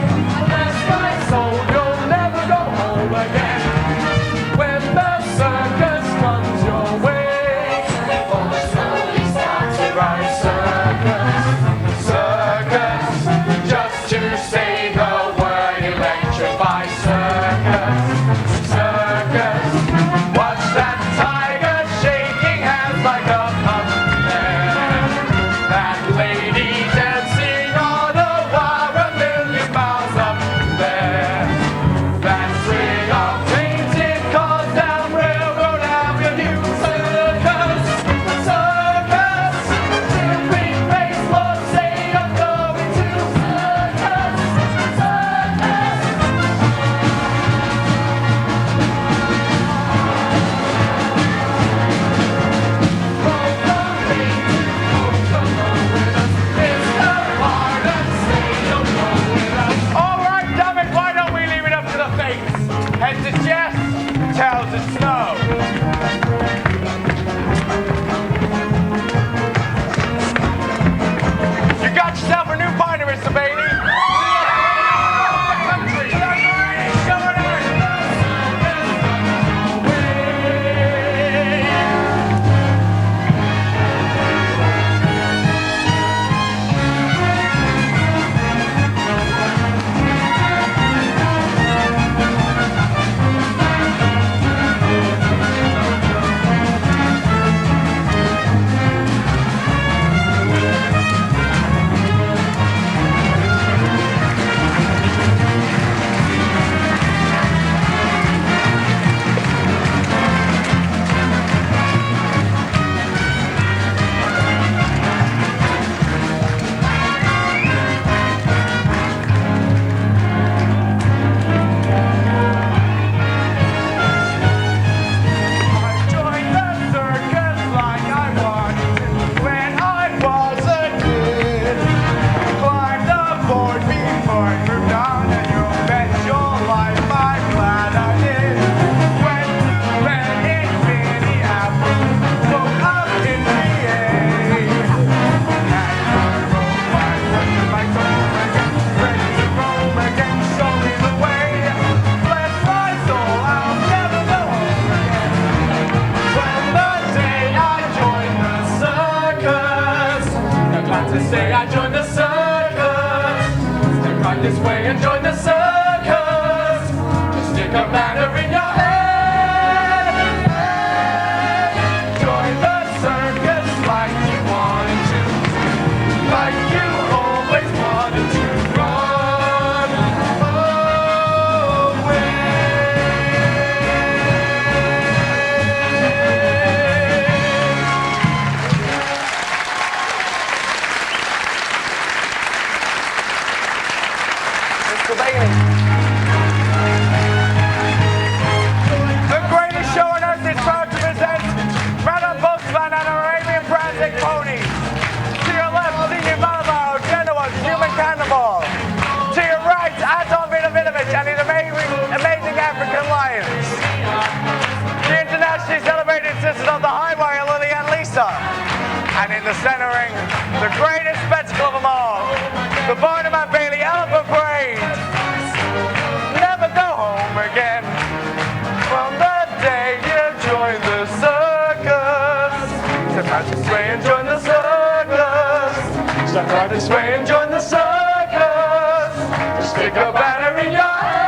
pony. To your left, Senior Balbo, Genoa, human cannibal. To your right, Anton Vinovich and his amazing African lions. The internationally celebrated sisters of the High Wire, Lily and Lisa. And in the center ring, the greatest spectacle of them all, the Barnum and Bailey Elephant Parade. Never go home again from the day you join the circus. Step out this way and join the circus. Step out this way and join the circus. Stick a banner in your hand.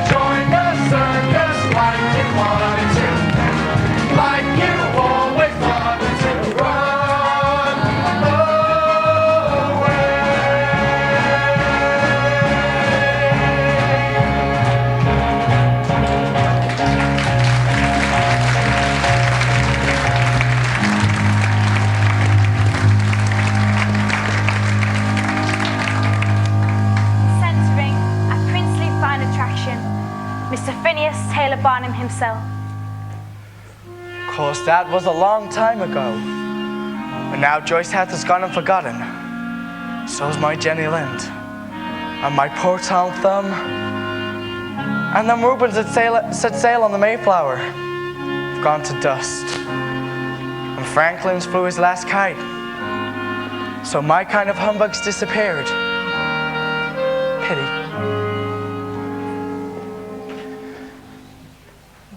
Join the circus like you wanted to. Like you always wanted to run away. Centering a princely fine attraction, Mr. Phineas Taylor Barnum himself. Of course, that was a long time ago. But now Joyce Hath is gone and forgotten. So's my Jenny Lind. And my poor Tom Thumb. And them Rubens that set sail on the Mayflower have gone to dust. And Franklin's flew his last kite. So my kind of humbugs disappeared. Pity.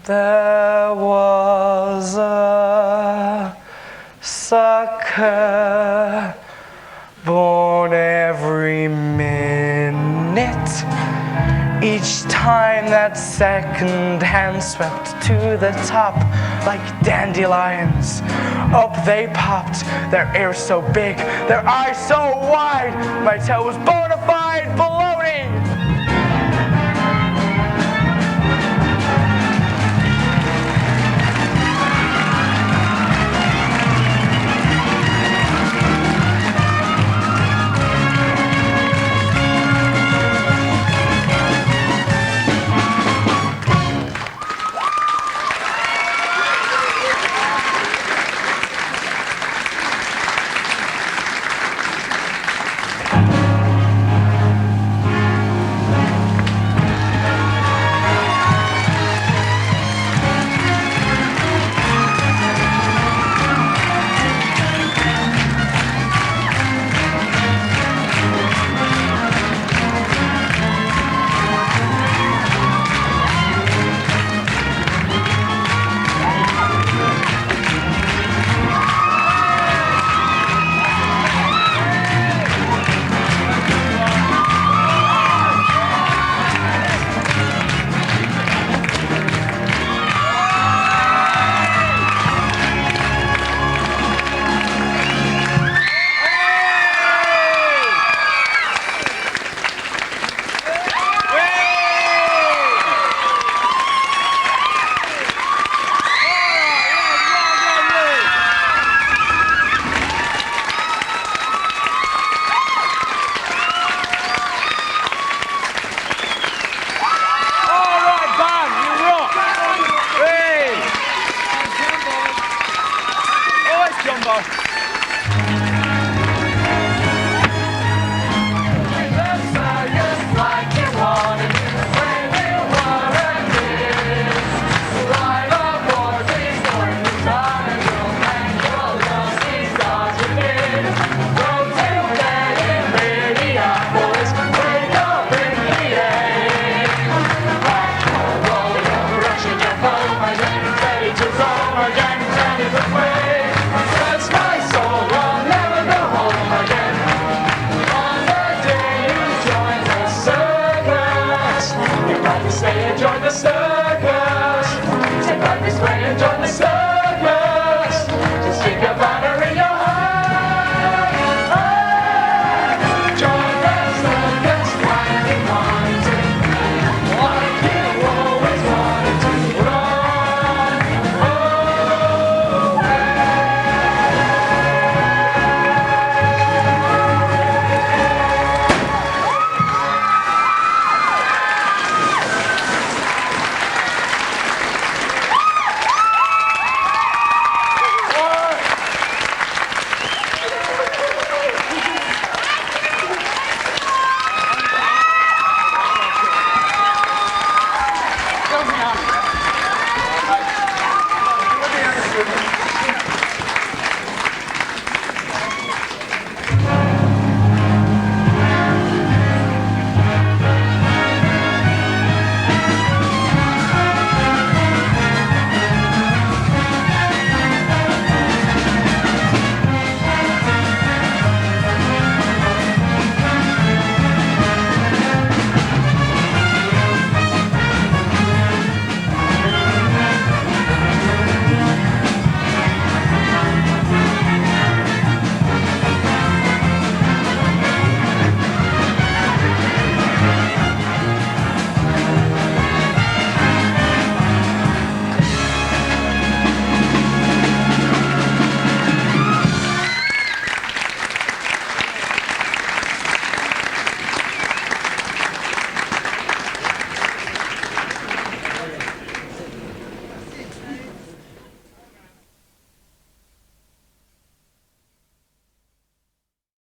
There was a sucker born every minute. Each time that second hand swept to the top like dandelions. Up they popped, their ears so big, their eyes so wide. My tail was born